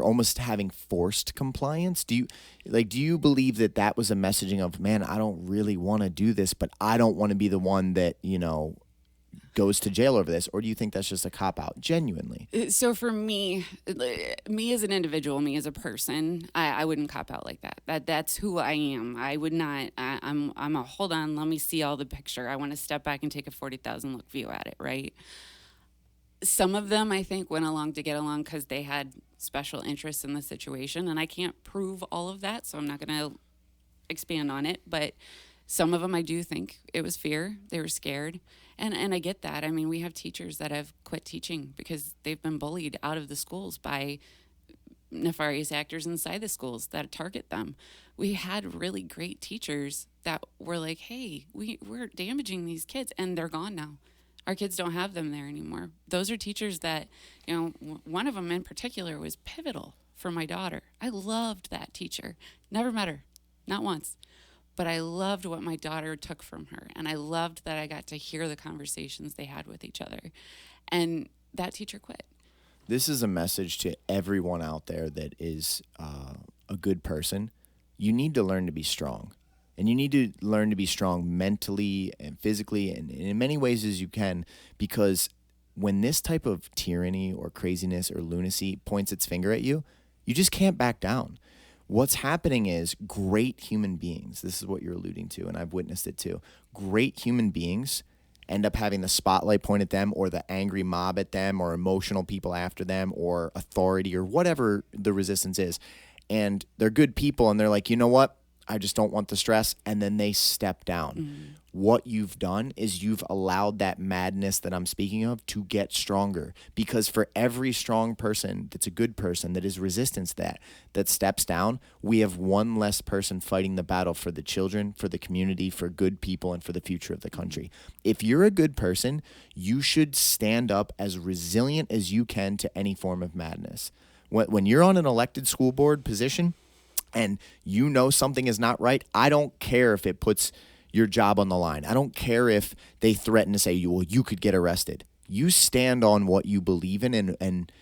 almost having forced compliance? Do you believe that was a messaging of, man, I don't really want to do this, but I don't want to be the one that, goes to jail over this? Or do you think that's just a cop-out, genuinely? So for me as an individual, me as a person, I wouldn't cop out like that. That's who I am. I would not. I'm a hold on, let me see all the picture. I want to step back and take a 40,000 look view at it, right? Some of them, I think, went along to get along because they had special interests in the situation, and I can't prove all of that, so I'm not going to expand on it. But some of them, I do think it was fear. They were scared. And I get that. I mean, we have teachers that have quit teaching because they've been bullied out of the schools by nefarious actors inside the schools that target them. We had really great teachers that were like, hey, we're damaging these kids, and they're gone now. Our kids don't have them there anymore. Those are teachers that, one of them in particular was pivotal for my daughter. I loved that teacher. Never met her, not once. But I loved what my daughter took from her, and I loved that I got to hear the conversations they had with each other. And that teacher quit. This is a message to everyone out there that is a good person. You need to learn to be strong. And you need to learn to be strong mentally and physically and in many ways as you can, because when this type of tyranny or craziness or lunacy points its finger at you, you just can't back down. What's happening is great human beings, this is what you're alluding to, and I've witnessed it too, great human beings end up having the spotlight point at them, or the angry mob at them, or emotional people after them, or authority, or whatever the resistance is. And they're good people, and they're like, you know what? I just don't want the stress, and then they step down. Mm-hmm. What you've done is you've allowed that madness that I'm speaking of to get stronger, because for every strong person that's a good person that is resistance that steps down, we have one less person fighting the battle for the children, for the community, for good people, and for the future of the country. If you're a good person, you should stand up as resilient as you can to any form of madness. When you're on an elected school board position, and you know something is not right, I don't care if it puts your job on the line. I don't care if they threaten to say, you could get arrested. You stand on what you believe in and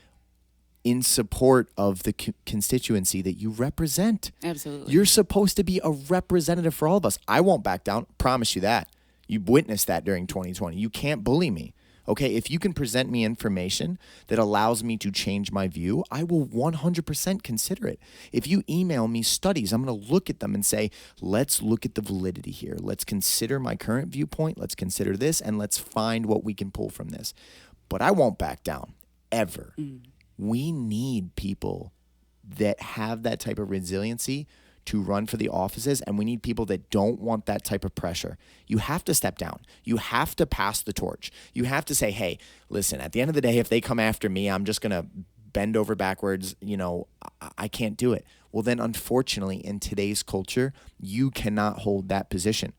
in support of the constituency that you represent. Absolutely. You're supposed to be a representative for all of us. I won't back down. Promise you that. You witnessed that during 2020. You can't bully me. Okay, if you can present me information that allows me to change my view, I will 100% consider it. If you email me studies, I'm going to look at them and say, let's look at the validity here. Let's consider my current viewpoint. Let's consider this, and let's find what we can pull from this. But I won't back down, ever. We need people that have that type of resiliency to run for the offices, and we need people that don't want that type of pressure. You have to step down. You have to pass the torch. You have to say, hey, listen, at the end of the day, if they come after me, I'm just going to bend over backwards. I can't do it. Well, then, unfortunately, in today's culture, you cannot hold that position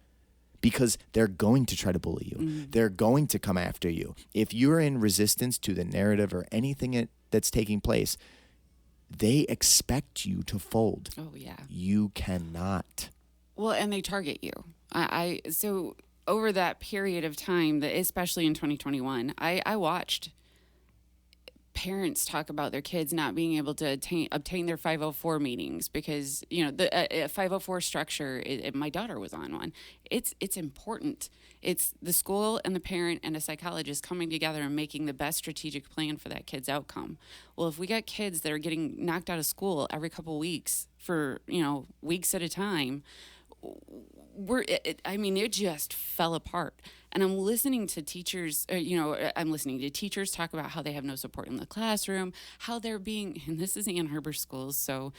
because they're going to try to bully you. Mm-hmm. They're going to come after you. If you're in resistance to the narrative or anything that's taking place, they expect you to fold. Oh, yeah. You cannot. Well, and they target you. So over that period of time, that especially in 2021, I watched parents talk about their kids not being able to obtain their 504 meetings because, the 504 structure, my daughter was on one. It's important. It's the school and the parent and a psychologist coming together and making the best strategic plan for that kid's outcome. Well, if we got kids that are getting knocked out of school every couple weeks for, weeks at a time, it just fell apart. And I'm listening to teachers, talk about how they have no support in the classroom, how they're being, and this is Ann Arbor schools, so,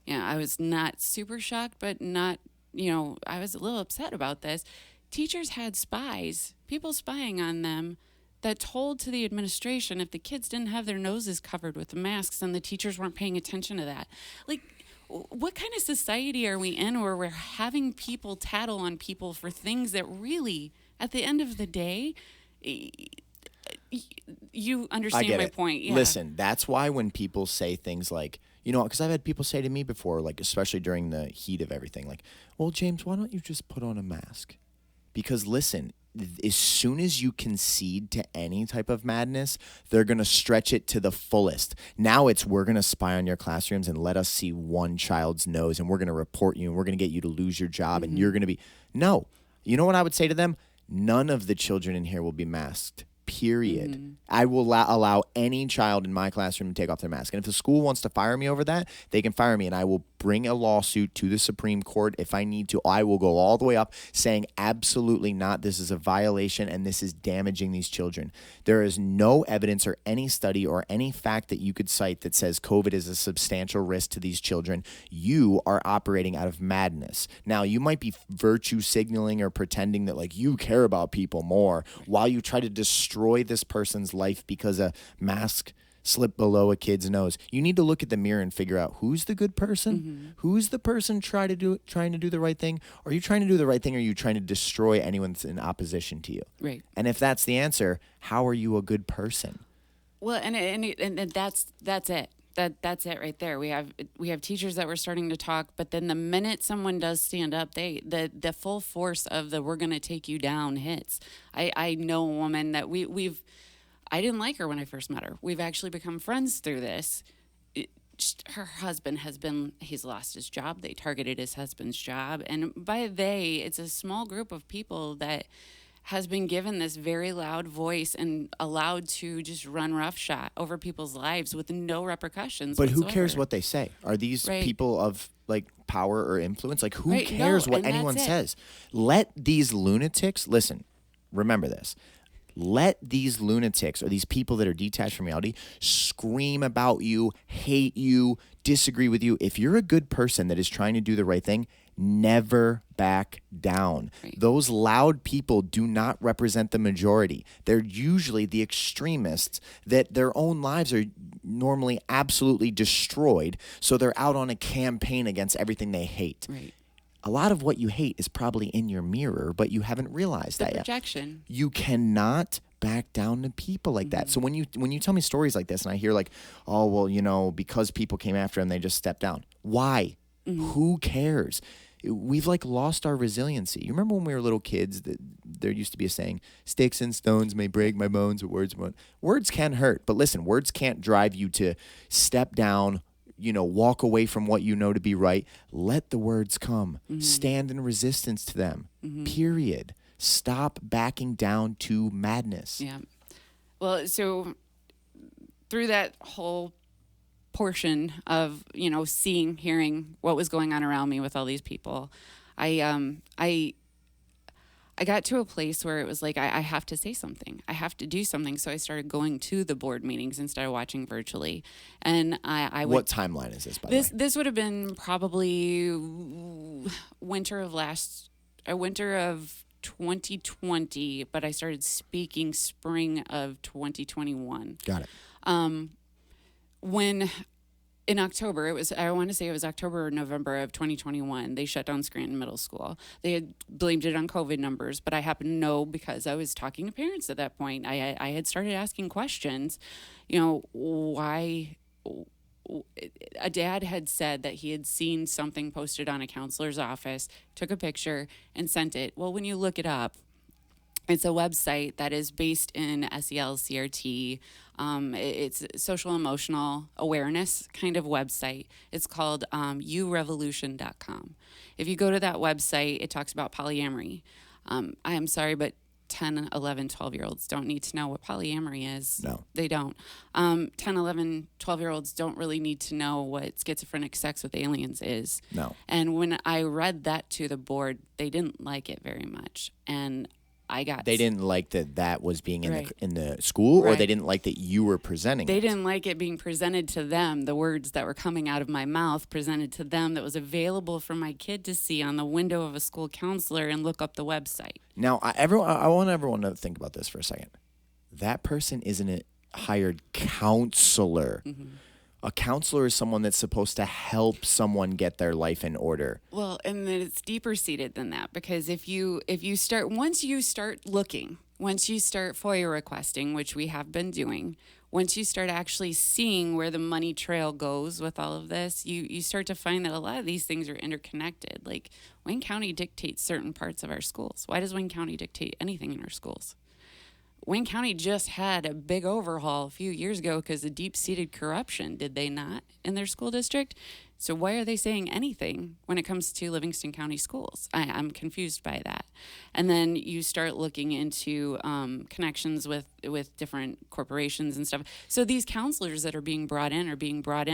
I was not super shocked, but not, I was a little upset about this. Teachers had spies, people spying on them, that told to the administration if the kids didn't have their noses covered with the masks, then the teachers weren't paying attention to that. Like, what kind of society are we in where we're having people tattle on people for things that really, at the end of the day, you understand my point? Yeah. Listen, that's why when people say things like, because I've had people say to me before, like, especially during the heat of everything, like, well, James, why don't you just put on a mask? Because listen, as soon as you concede to any type of madness, they're going to stretch it to the fullest. Now we're going to spy on your classrooms and let us see one child's nose, and we're going to report you, and we're going to get you to lose your job, and you're going to be... No. You know what I would say to them? None of the children in here will be masked. Period. I will allow any child in my classroom to take off their mask. And if the school wants to fire me over that, they can fire me, and I will bring a lawsuit to the Supreme Court if I need to. I will go all the way up saying absolutely not. This is a violation, and this is damaging these children. There is no evidence or any study or any fact that you could cite that says COVID is a substantial risk to these children. You are operating out of madness. Now, you might be virtue signaling or pretending that, like, you care about people more while you try to destroy this person's life because a mask slipped below a kid's nose. You need to look at the mirror and figure out who's the good person, who's the person trying to do the right thing. Are you trying to do the right thing, or are you trying to destroy anyone that's in opposition to you? Right. And if that's the answer, how are you a good person? Well, and that's it. That's it right there. We have teachers that were starting to talk, but then the minute someone does stand up, the full force of the "we're going to take you down" hits. I know a woman that I didn't like her when I first met her. We've actually become friends through this. Her husband he's lost his job. They targeted his husband's job, and by it's a small group of people that has been given this very loud voice and allowed to just run roughshod over people's lives with no repercussions But whatsoever. who cares what they say? Are these people of, like, power or influence? Like, who Right, cares no, what and anyone that's it. says? Let these lunatics, listen, remember this. Let these lunatics or these people that are detached from reality scream about you, hate you, disagree with you. If you're a good person that is trying to do the right thing, never back down. Right. Those loud people do not represent the majority. They're usually the extremists that their own lives are normally absolutely destroyed, so they're out on a campaign against everything they hate. Right. A lot of what you hate is probably in your mirror, but you haven't realized The that yet. projection. You cannot back down to people like that. So when you tell me stories like this and I hear like, oh, well, because people came after him, they just stepped down. Why? Who cares? We've lost our resiliency. You remember when we were little kids that there used to be a saying, sticks and stones may break my bones, but words won't. Words can hurt, but listen, words can't drive you to step down, walk away from what you know to be right. Let the words come. Stand in resistance to them. Period. Stop backing down to madness. Yeah. Well, so through that whole portion of, hearing what was going on around me with all these people, I got to a place where it was like, I have to say something. I have to do something. So I started going to the board meetings instead of watching virtually. And I would... What timeline is this, by the way? This would have been probably winter of 2020, but I started speaking spring of 2021. Got it. When in October, I want to say it was October or November of 2021, they shut down Scranton Middle School. They had blamed it on COVID numbers, but I happened to know because I was talking to parents at that point. I had started asking questions, why. A dad had said that he had seen something posted on a counselor's office, took a picture and sent it. Well, when you look it up, It's a website that is based in SEL, CRT. It's social emotional awareness kind of website. It's called urevolution.com. If you go to that website, it talks about polyamory. I am sorry, but 10, 11, 12-year-olds don't need to know what polyamory is. No. They don't. 10, 11, 12-year-olds don't really need to know what schizophrenic sex with aliens is. No. And when I read that to the board, they didn't like it very much. And they didn't like that was being in Right. in the school, or Right. they didn't like that you were presenting They it? didn't like it being presented to them, the words that were coming out of my mouth presented to them, that was available for my kid to see on the window of a school counselor and look up the website. Now, I want everyone to think about this for a second. That person isn't a hired counselor. Mm-hmm. A counselor is someone that's supposed to help someone get their life in order. Well, and then it's deeper seated than that, because once you start looking, once you start FOIA requesting, which we have been doing, once you start actually seeing where the money trail goes with all of this, you start to find that a lot of these things are interconnected. Like, Wayne County dictates certain parts of our schools. Why does Wayne County dictate anything in our schools? Wayne County just had a big overhaul a few years ago because of deep-seated corruption, did they not, in their school district? So why are they saying anything when it comes to Livingston County schools? I'm confused by that. And then you start looking into connections with different corporations and stuff. So these counselors that are being brought in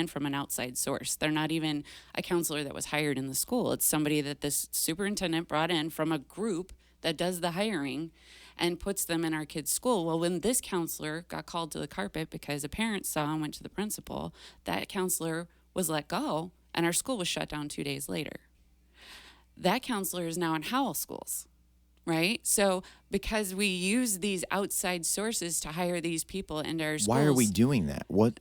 from an outside source. They're not even a counselor that was hired in the school. It's somebody that this superintendent brought in from a group that does the hiring and puts them in our kids' school. Well, when this counselor got called to the carpet because a parent saw and went to the principal, that counselor was let go, and our school was shut down 2 days later. That counselor is now in Howell schools, right? So because we use these outside sources to hire these people into our schools. Why are we doing that? What?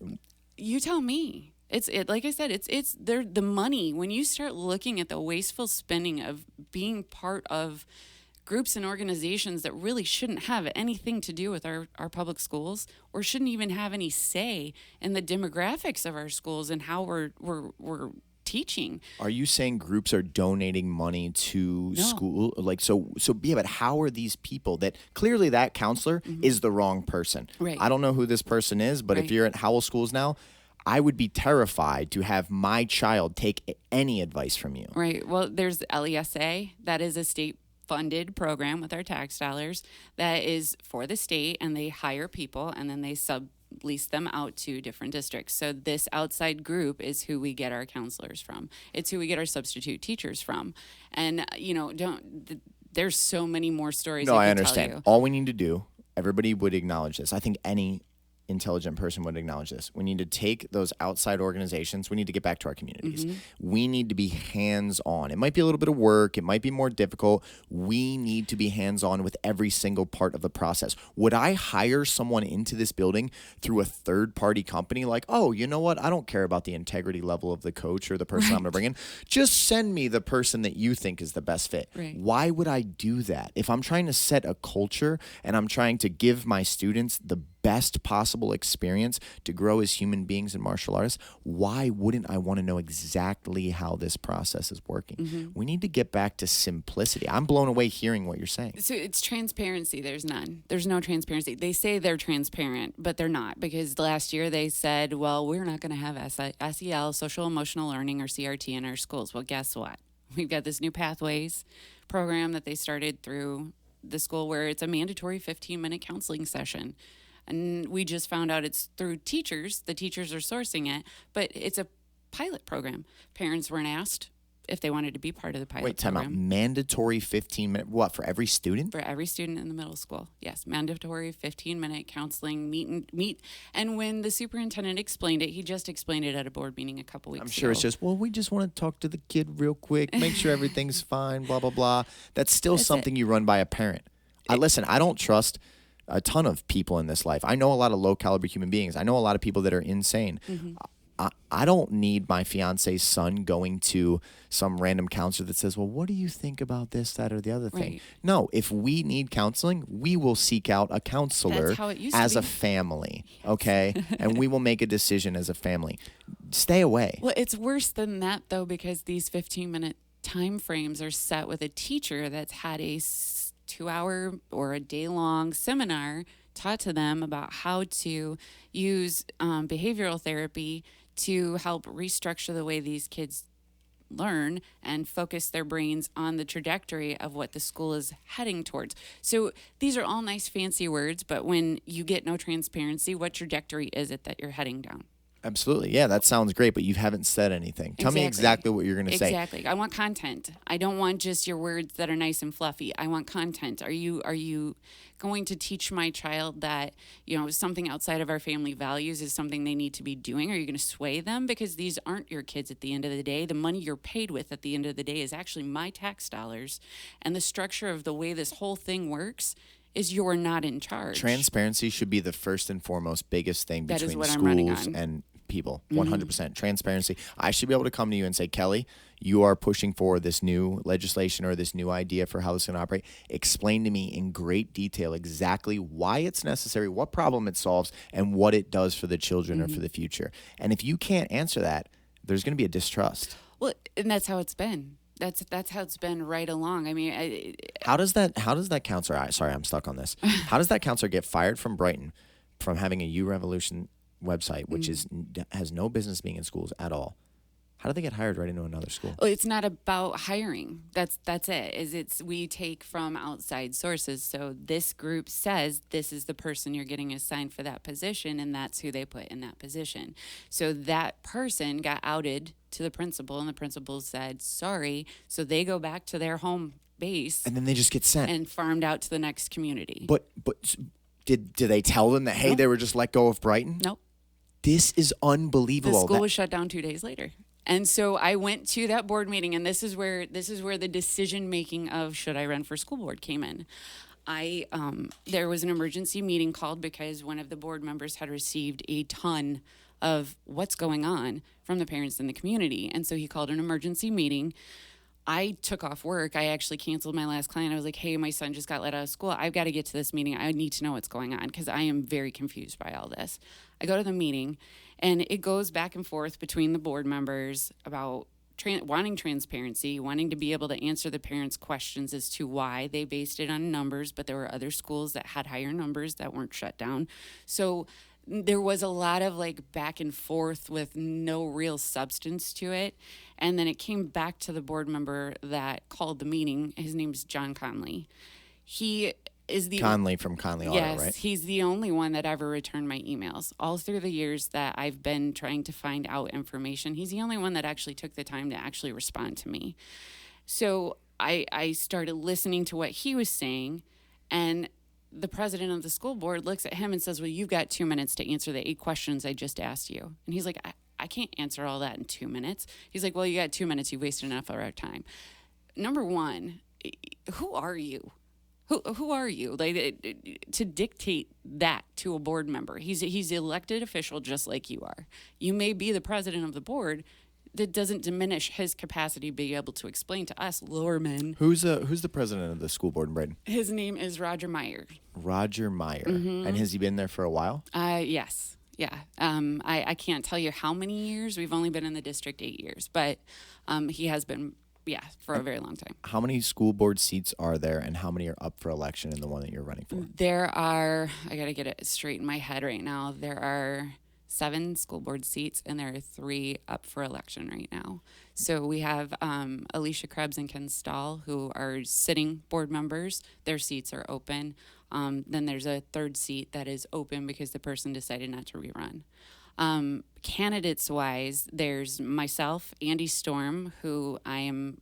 You tell me. Like I said, it's the money. When you start looking at the wasteful spending of being part of groups and organizations that really shouldn't have anything to do with our public schools, or shouldn't even have any say in the demographics of our schools and how we're teaching. Are you saying groups are donating money to school? Like, so yeah, but how are these people that clearly that counselor is the wrong person? Right. I don't know who this person is, but if Right. you're at Howell schools now, I would be terrified to have my child take any advice from you. Right. Well, there's LESA. That is a state-funded program with our tax dollars that is for the state, and they hire people, and then they sublease them out to different districts. So this outside group is who we get our counselors from. It's who we get our substitute teachers from. And, there's so many more stories No, I I can understand. tell you. All we need to do, everybody would acknowledge this. I think any intelligent person would acknowledge this. We need to take those outside organizations. We need to get back to our communities. We need to be hands-on. It might be a little bit of work. It might be more difficult. We need to be hands-on with every single part of the process. Would I hire someone into this building through a third-party company? Like, oh, you know what? I don't care about the integrity level of the coach or the person I'm going to bring in. Just send me the person that you think is the best fit. Right. Why would I do that? If I'm trying to set a culture and I'm trying to give my students the best possible experience to grow as human beings and martial artists, why wouldn't I want to know exactly how this process is working? We need to get back to simplicity. I'm blown away hearing what you're saying. So it's transparency. There's none. There's no transparency. They say they're transparent, but they're not, because last year they said, well, we're not going to have SEL, social emotional learning, or CRT in our schools. Well, guess what? We've got this new Pathways program that they started through the school, where it's a mandatory 15-minute counseling session. And we just found out it's through teachers. The teachers are sourcing it, but it's a pilot program. Parents weren't asked if they wanted to be part of the pilot Wait, time out. program. Mandatory 15-minute, what, for every student? For every student in the middle school. Yes, mandatory 15-minute counseling meet. And when the superintendent explained it, he just explained it at a board meeting a couple weeks ago. I'm sure it's just, well, we just want to talk to the kid real quick, make sure everything's fine, blah, blah, blah. That's still something you run by a parent. Listen, I don't trust a ton of people in this life. I know a lot of low-caliber human beings. I know a lot of people that are insane. I don't need my fiance's son going to some random counselor that says, well, what do you think about this, that, or the other thing? Right. No, if we need counseling, we will seek out a counselor That's how it used to as a be. family, okay? And we will make a decision as a family. Stay away. Well, it's worse than that, though, because these 15-minute time frames are set with a teacher that's had a 2-hour or a day-long seminar taught to them about how to use behavioral therapy to help restructure the way these kids learn and focus their brains on the trajectory of what the school is heading towards. So these are all nice fancy words, but when you get no transparency, what trajectory is it that you're heading down? Absolutely. Yeah, that sounds great, but you haven't said anything. Tell me exactly what you're going to say. Exactly. I want content. I don't want just your words that are nice and fluffy. I want content. Are you going to teach my child that, something outside of our family values is something they need to be doing? Are you going to sway them? Because these aren't your kids at the end of the day. The money you're paid with at the end of the day is actually my tax dollars. And the structure of the way this whole thing works is you're not in charge. Transparency should be the first and foremost biggest thing between schools and people. 100%. Transparency. I should be able to come to you and say, Kelly, you are pushing for this new legislation or this new idea for how this is going to operate. Explain to me in great detail exactly why it's necessary, what problem it solves, and what it does for the children or for the future. And if you can't answer that, there's going to be a distrust. Well, and that's how it's been. That's how it's been right along. I mean, how does that counselor? Sorry, I'm stuck on this. How does that counselor get fired from Brighton from having a U Revolution website, which has no business being in schools at all? How do they get hired right into another school? Well, it's not about hiring. That's it. We take from outside sources. So this group says this is the person you're getting assigned for that position, and that's who they put in that position. So that person got outed to the principal, and the principal said sorry. So they go back to their home base, and then they just get sent and farmed out to the next community. But did they tell them that hey, they were just let go of Brighton? Nope. This is unbelievable. The school was shut down 2 days later. And so I went to that board meeting, and this is where the decision making of should I run for school board came in. There was an emergency meeting called because one of the board members had received a ton of what's going on from the parents in the community. And so he called an emergency meeting. I took off work. I actually canceled my last client. I was like, hey, my son just got let out of school. I've got to get to this meeting. I need to know what's going on because I am very confused by all this. I go to the meeting, and it goes back and forth between the board members about wanting transparency, wanting to be able to answer the parents' questions as to why they based it on numbers, but there were other schools that had higher numbers that weren't shut down. So there was a lot of back and forth with no real substance to it. And then it came back to the board member that called the meeting. His name's John Conley. He is the Conley from Conley Auto, right? Yes, he's the only one that ever returned my emails. All through the years that I've been trying to find out information, he's the only one that actually took the time to actually respond to me. So I started listening to what he was saying, and the president of the school board looks at him and says, well, you've got 2 minutes to answer the 8 questions I just asked you. And he's like, I can't answer all that in 2 minutes. He's like, well, you got 2 minutes. You wasted enough of our time. Number one, who are you? Who are you to dictate that to a board member? He's an elected official just like you are. You may be the president of the board. That doesn't diminish his capacity to be able to explain to us lower men. Who's the president of the school board in Brighton? His name is Roger Meyer. Roger Meyer. Mm-hmm. And has he been there for a while? Yes. Yeah. I can't tell you how many years. We've only been in the district 8 years, but he has been, for a very long time. How many school board seats are there, and how many are up for election in the one that you're running for? There are, I got to get it straight in my head right now. There are 7 school board seats, and there are 3 up for election right now. So we have Alicia Krebs and Ken Stahl, who are sitting board members. Their seats are open. Then there's a 3rd seat that is open because the person decided not to rerun. Candidates-wise, there's myself, Andy Storm, who I'm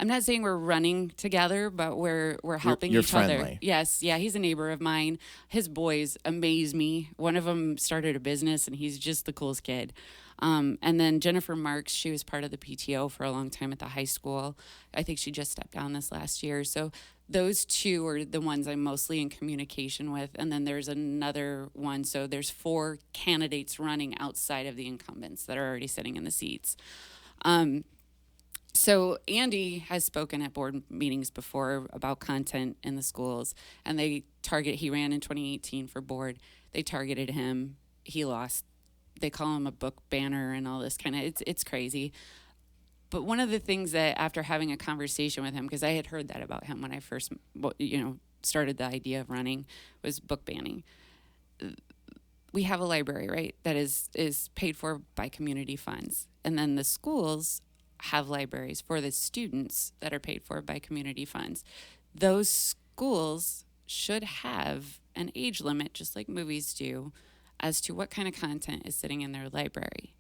not saying we're running together, but we're helping you're each friendly. other. Yes, yeah, he's a neighbor of mine. His boys amaze me. One of them started a business, and he's just the coolest kid. And then Jennifer Marks, she was part of the PTO for a long time at the high school. I think she just stepped down this last year. So those 2 are the ones I'm mostly in communication with. And then there's another one. So there's 4 candidates running outside of the incumbents that are already sitting in the seats. So Andy has spoken at board meetings before about content in the schools, and he ran in 2018 for board. They targeted him. He lost. They call him a book banner and all this kind of, it's crazy. But one of the things that after having a conversation with him, because I had heard that about him when I first, started the idea of running, was book banning. We have a library, right, that is paid for by community funds. And then the schools have libraries for the students that are paid for by community funds. Those schools should have an age limit, just like movies do, as to what kind of content is sitting in their library.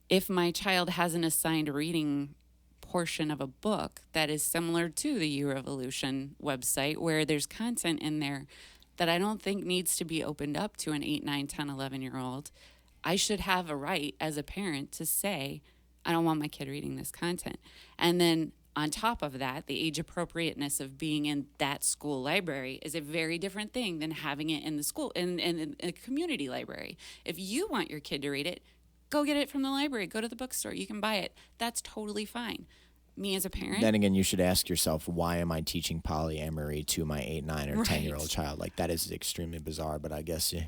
If my child has an assigned reading portion of a book that is similar to the U-Revolution website, where there's content in there that I don't think needs to be opened up to an 8, 9, 10, 11-year-old, I should have a right as a parent to say, I don't want my kid reading this content. And then on top of that, the age appropriateness of being in that school library is a very different thing than having it in the school, in a community library. If you want your kid to read it, go get it from the library. Go to the bookstore. You can buy it. That's totally fine. Me as a parent. Then again, you should ask yourself, why am I teaching polyamory to my 8, 9, or 10-year-old child? Like, that is extremely bizarre, but I guess, you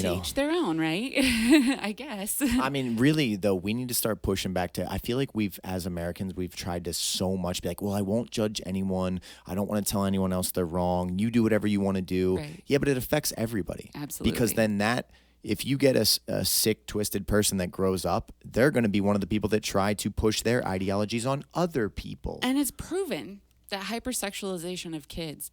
know. Teach their own, right? I guess. I mean, really, though, we need to start pushing back to, I feel like as Americans, we've tried to so much be like, well, I won't judge anyone. I don't want to tell anyone else they're wrong. You do whatever you want to do. Right. Yeah, but it affects everybody. Absolutely. Because then if you get a sick, twisted person that grows up, they're going to be one of the people that try to push their ideologies on other people. And it's proven that hypersexualization of kids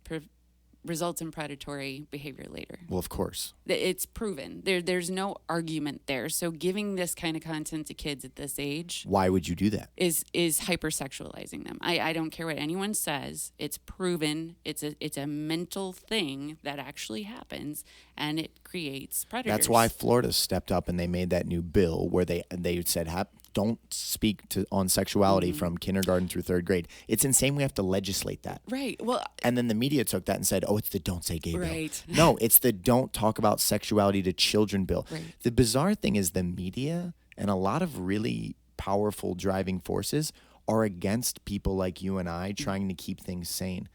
results in predatory behavior later. Well, of course. It's proven. There's no argument there. So giving this kind of content to kids at this age, why would you do that? Is hypersexualizing them. I don't care what anyone says. It's proven. It's a mental thing that actually happens, and it creates predators. That's why Florida stepped up and they made that new bill where they said don't speak on sexuality from kindergarten through 3rd grade. It's insane we have to legislate that. Right. Well, and then the media took that and said, oh, it's the don't say gay right. bill. No, it's the don't talk about sexuality to children bill. Right. The bizarre thing is the media and a lot of really powerful driving forces are against people like you and I trying to keep things sane.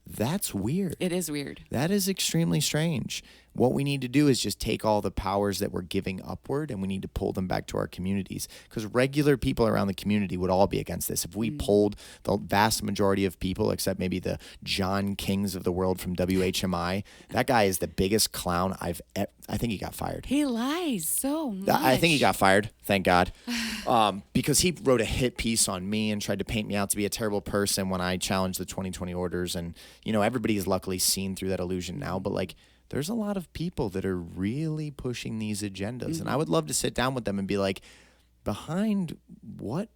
That's weird. It is weird. That is extremely strange. What we need to do is just take all the powers that we're giving upward and we need to pull them back to our communities, because regular people around the community would all be against this. If we polled the vast majority of people, except maybe the John Kings of the world from WHMI, that guy is the biggest clown I think he got fired. He lies so much. I think he got fired, thank God, because he wrote a hit piece on me and tried to paint me out to be a terrible person when I challenged the 2020 orders. And, everybody's luckily seen through that illusion now, but there's a lot of people that are really pushing these agendas. And I would love to sit down with them and be like, behind what,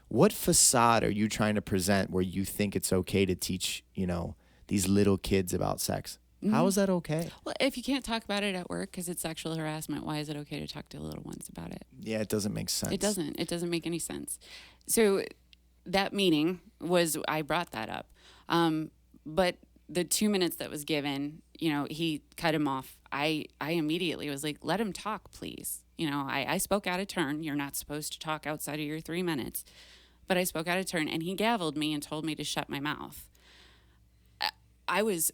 what facade are you trying to present where you think it's okay to teach, these little kids about sex? How is that okay? Well, if you can't talk about it at work because it's sexual harassment, why is it okay to talk to little ones about it? Yeah, it doesn't make sense. It doesn't. It doesn't make any sense. So that meeting I brought that up. But the 2 minutes that was given, he cut him off. I immediately was like, let him talk, please. I spoke out of turn. You're not supposed to talk outside of your 3 minutes. But I spoke out of turn, and he gavelled me and told me to shut my mouth. I was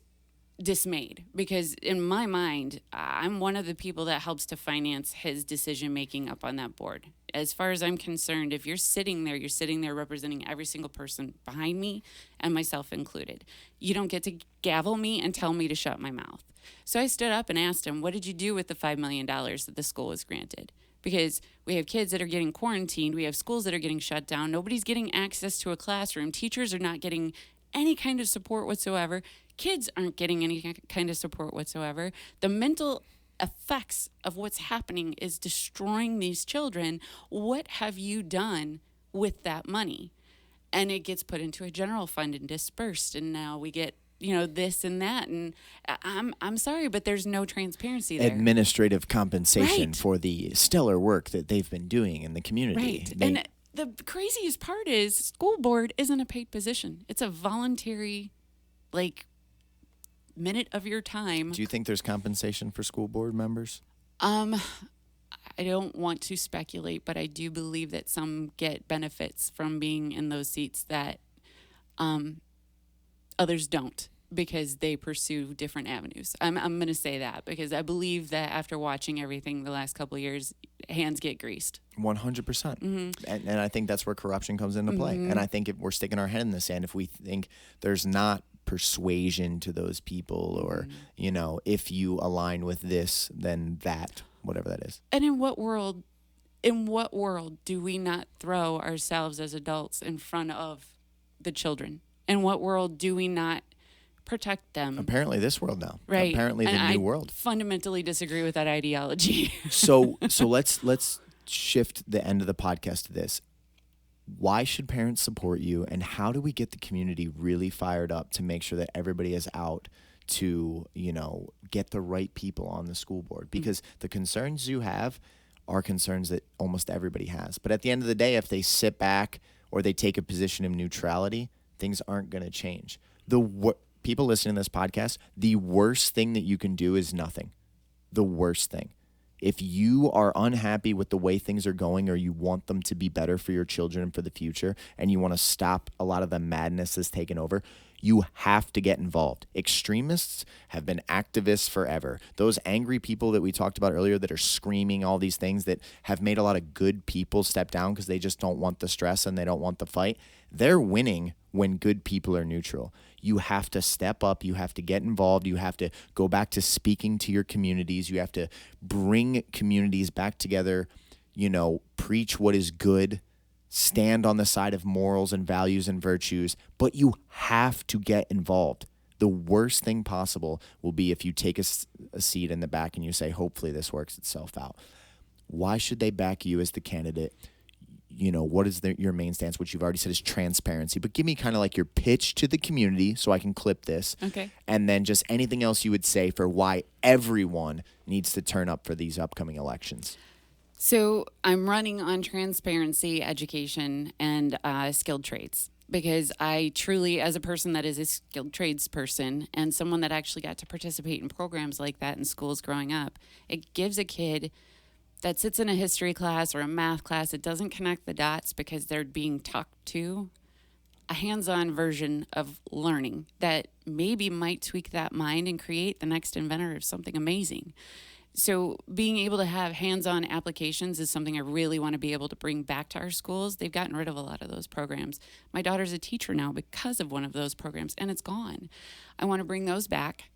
dismayed because in my mind, I'm one of the people that helps to finance his decision-making up on that board. As far as I'm concerned, if you're sitting there representing every single person behind me and myself included. You don't get to gavel me and tell me to shut my mouth. So I stood up and asked him, what did you do with the $5 million that the school was granted? Because we have kids that are getting quarantined. We have schools that are getting shut down. Nobody's getting access to a classroom. Teachers are not getting any kind of support whatsoever. Kids aren't getting any kind of support whatsoever. The mental effects of what's happening is destroying these children. What have you done with that money? And it gets put into a general fund and dispersed, and now we get this and that, and I'm sorry, but there's no transparency there. Administrative compensation Right. for the stellar work that they've been doing in the community. Right. And the craziest part is school board isn't a paid position. It's a voluntary, minute of your time. Do you think there's compensation for school board members? I don't want to speculate, but I do believe that some get benefits from being in those seats that others don't. because they pursue different avenues. I'm going to say that because I believe that after watching everything the last couple of years, hands get greased. 100%. And I think that's where corruption comes into play. And I think if we're sticking our head in the sand, if we think there's not persuasion to those people or, you know, if you align with this, then that, whatever that is. And in what world do we not throw ourselves as adults in front of the children? In what world do we not protect them? Apparently this world now. Right. Apparently the new world. I fundamentally disagree with that ideology. So let's shift the end of the podcast to this. Why should parents support you, and how do we get the community really fired up to make sure that everybody is out to, you know, get the right people on the school board? Because the concerns you have are concerns that almost everybody has. But at the end of the day, if they sit back or they take a position of neutrality, things aren't going to change. People listening to this podcast, the worst thing that you can do is nothing. The worst thing. If you are unhappy with the way things are going, or you want them to be better for your children and for the future, and you want to stop a lot of the madness that's taken over, you have to get involved. Extremists have been activists forever. Those angry people that we talked about earlier that are screaming all these things that have made a lot of good people step down because they just don't want the stress and they don't want the fight, they're winning when good people are neutral. You have to step up. You have to get involved. You have to go back to speaking to your communities. You have to bring communities back together, you know, preach what is good, stand on the side of morals and values and virtues, but you have to get involved. The worst thing possible will be if you take a seat in the back and you say, hopefully this works itself out. Why should they back you as the candidate? You know, what is your main stance, which you've already said is transparency, but give me kind of like your pitch to the community so I can clip this. Okay. And then just anything else you would say for why everyone needs to turn up for these upcoming elections. So I'm running on transparency, education, and skilled trades, because I truly, as a person that is a skilled trades person and someone that actually got to participate in programs like that in schools growing up, it gives a kid that sits in a history class or a math class, it doesn't connect the dots because they're being talked to, a hands-on version of learning that maybe might tweak that mind and create the next inventor of something amazing. So being able to have hands-on applications is something I really want to be able to bring back to our schools. They've gotten rid of a lot of those programs. My daughter's a teacher now because of one of those programs, and it's gone. I want to bring those back.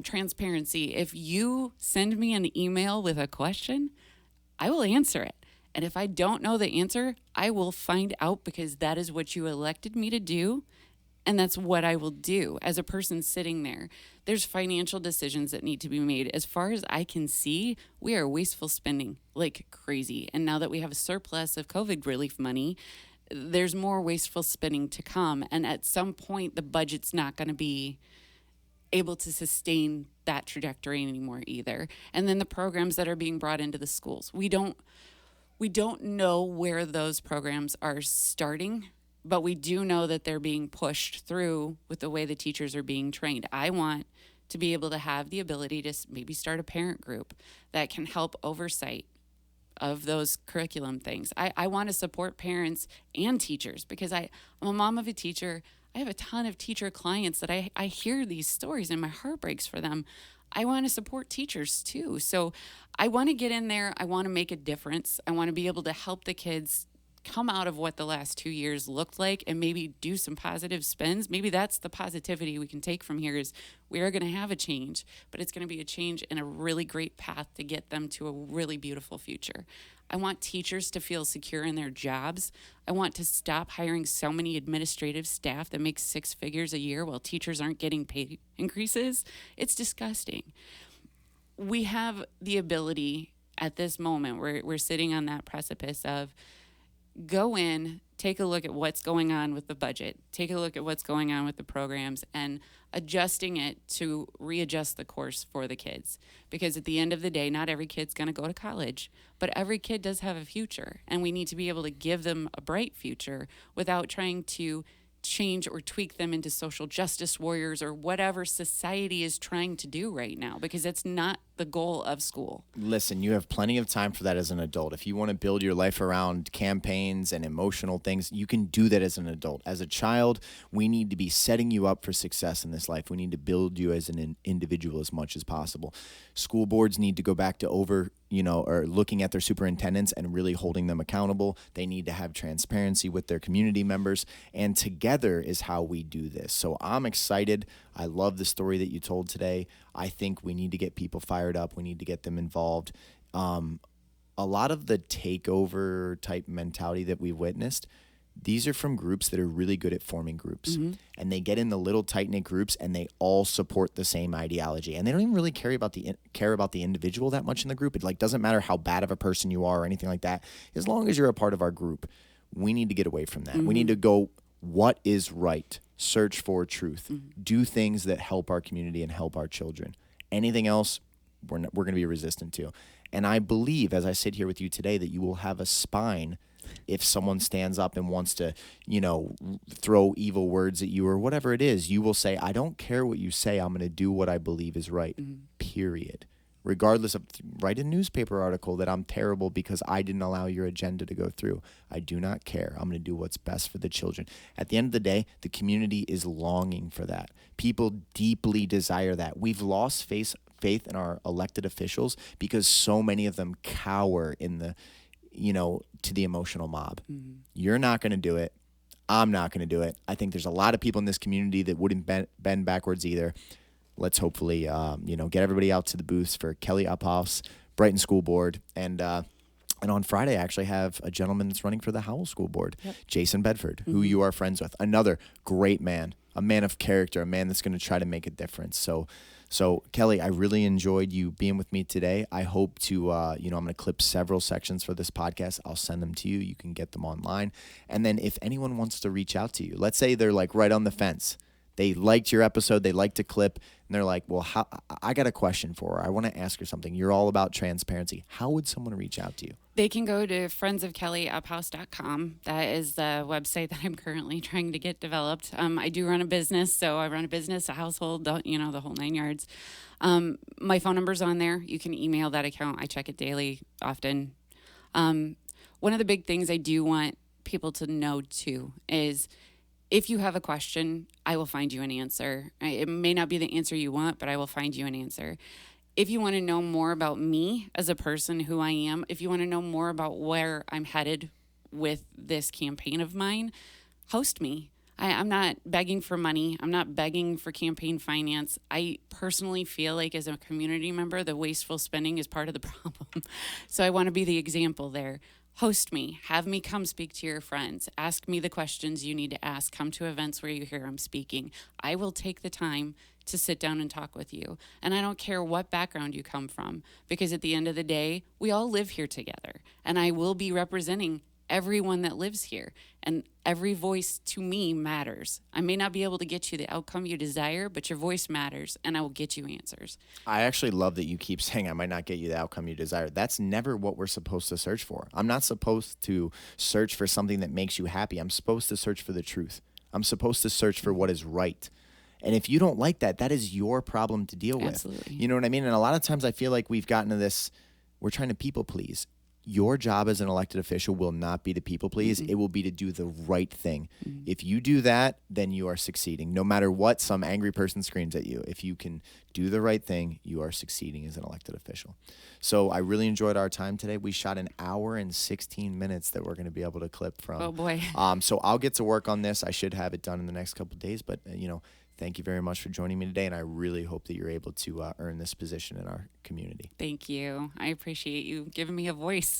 Transparency. If you send me an email with a question, I will answer it. And if I don't know the answer, I will find out, because that is what you elected me to do. And that's what I will do as a person sitting there. There's financial decisions that need to be made. As far as I can see, we are wasteful spending like crazy. And now that we have a surplus of COVID relief money, there's more wasteful spending to come. And at some point, the budget's not going to be able to sustain that trajectory anymore either. And then the programs that are being brought into the schools, we don't know where those programs are starting, but we do know that they're being pushed through with the way the teachers are being trained. I want to be able to have the ability to maybe start a parent group that can help oversight of those curriculum things. I want to support parents and teachers, because I'm a mom of a teacher. I have a ton of teacher clients that I hear these stories and my heart breaks for them. I want to support teachers too. So I want to get in there. I want to make a difference. I want to be able to help the kids come out of what the last 2 years looked like and maybe do some positive spins. Maybe that's the positivity we can take from here, is we are going to have a change, but it's going to be a change in a really great path to get them to a really beautiful future. I want teachers to feel secure in their jobs. I want to stop hiring so many administrative staff that make 6 figures a year while teachers aren't getting pay increases. It's disgusting. We have the ability at this moment, we're sitting on that precipice of go in, take a look at what's going on with the budget, take a look at what's going on with the programs, and adjusting it to readjust the course for the kids. Because at the end of the day, not every kid's going to go to college, but every kid does have a future, and we need to be able to give them a bright future without trying to change or tweak them into social justice warriors or whatever society is trying to do right now, because it's not the goal of school. Listen, you have plenty of time for that as an adult. If you want to build your life around campaigns and emotional things, you can do that as an adult. As a child, we need to be setting you up for success in this life. We need to build you as an individual as much as possible. School boards need to go back to or looking at their superintendents and really holding them accountable. They need to have transparency with their community members, and together is how we do this. So I'm excited. I love the story that you told today. I think we need to get people fired up. We need to get them involved. A lot of the takeover type mentality that we've witnessed, these are from groups that are really good at forming groups. Mm-hmm. And they get in the little tight-knit groups and they all support the same ideology. And they don't even really care about the individual that much in the group. It doesn't matter how bad of a person you are or anything like that. As long as you're a part of our group, we need to get away from that. Mm-hmm. We need to go, what is right? Search for truth. Mm-hmm. Do things that help our community and help our children. Anything else, we're going to be resistant to. And I believe, as I sit here with you today, that you will have a spine if someone stands up and wants to, throw evil words at you or whatever it is. You will say, I don't care what you say. I'm going to do what I believe is right, period. Regardless of, write a newspaper article that I'm terrible because I didn't allow your agenda to go through. I do not care. I'm going to do what's best for the children. At the end of the day, the community is longing for that. People deeply desire that. We've lost faith in our elected officials because so many of them cower in the, to the emotional mob. Mm-hmm. You're not going to do it. I'm not going to do it. I think there's a lot of people in this community that wouldn't bend backwards either. Let's hopefully, get everybody out to the booths for Kelli Uphaus, Brighton School Board, and on Friday I actually have a gentleman that's running for the Howell School Board, Jason Bedford, who you are friends with. Another great man, a man of character, a man that's going to try to make a difference. So Kelli, I really enjoyed you being with me today. I hope to, I'm going to clip several sections for this podcast. I'll send them to you. You can get them online. And then if anyone wants to reach out to you, let's say they're like right on the fence. They liked your episode. They liked a clip. And they're like, well, I got a question for her. I want to ask her something. You're all about transparency. How would someone reach out to you? They can go to friendsofkelliuphaus.com. That is the website that I'm currently trying to get developed. I do run a business, so I run a business, a household, the whole 9 yards. My phone number's on there. You can email that account. I check it daily, often. One of the big things I do want people to know, too, is if you have a question, I will find you an answer. It may not be the answer you want, but I will find you an answer. If you want to know more about me as a person, who I am, if you want to know more about where I'm headed with this campaign of mine, host me. I'm not begging for money. I'm not begging for campaign finance. I personally feel like as a community member, the wasteful spending is part of the problem. So I want to be the example there. Host me, have me come speak to your friends, ask me the questions you need to ask, come to events where you hear I'm speaking. I will take the time to sit down and talk with you. And I don't care what background you come from, because at the end of the day, we all live here together. And I will be representing everyone that lives here. And every voice to me matters. I may not be able to get you the outcome you desire, but your voice matters, and I will get you answers. I actually love that you keep saying I might not get you the outcome you desire. That's never what we're supposed to search for. I'm not supposed to search for something that makes you happy. I'm supposed to search for the truth. I'm supposed to search for what is right. And if you don't like that, that is your problem to deal with. Absolutely. You know what I mean? And a lot of times I feel like we've gotten to this, we're trying to people please. Your job as an elected official will not be to people please. Mm-hmm. It will be to do the right thing. Mm-hmm. If you do that, then you are succeeding. No matter what some angry person screams at you, if you can do the right thing, you are succeeding as an elected official. So I really enjoyed our time today. We shot an hour and 16 minutes that we're going to be able to clip from. Oh, boy. So I'll get to work on this. I should have it done in the next couple of days. But, thank you very much for joining me today. And I really hope that you're able to earn this position in our community. Thank you. I appreciate you giving me a voice.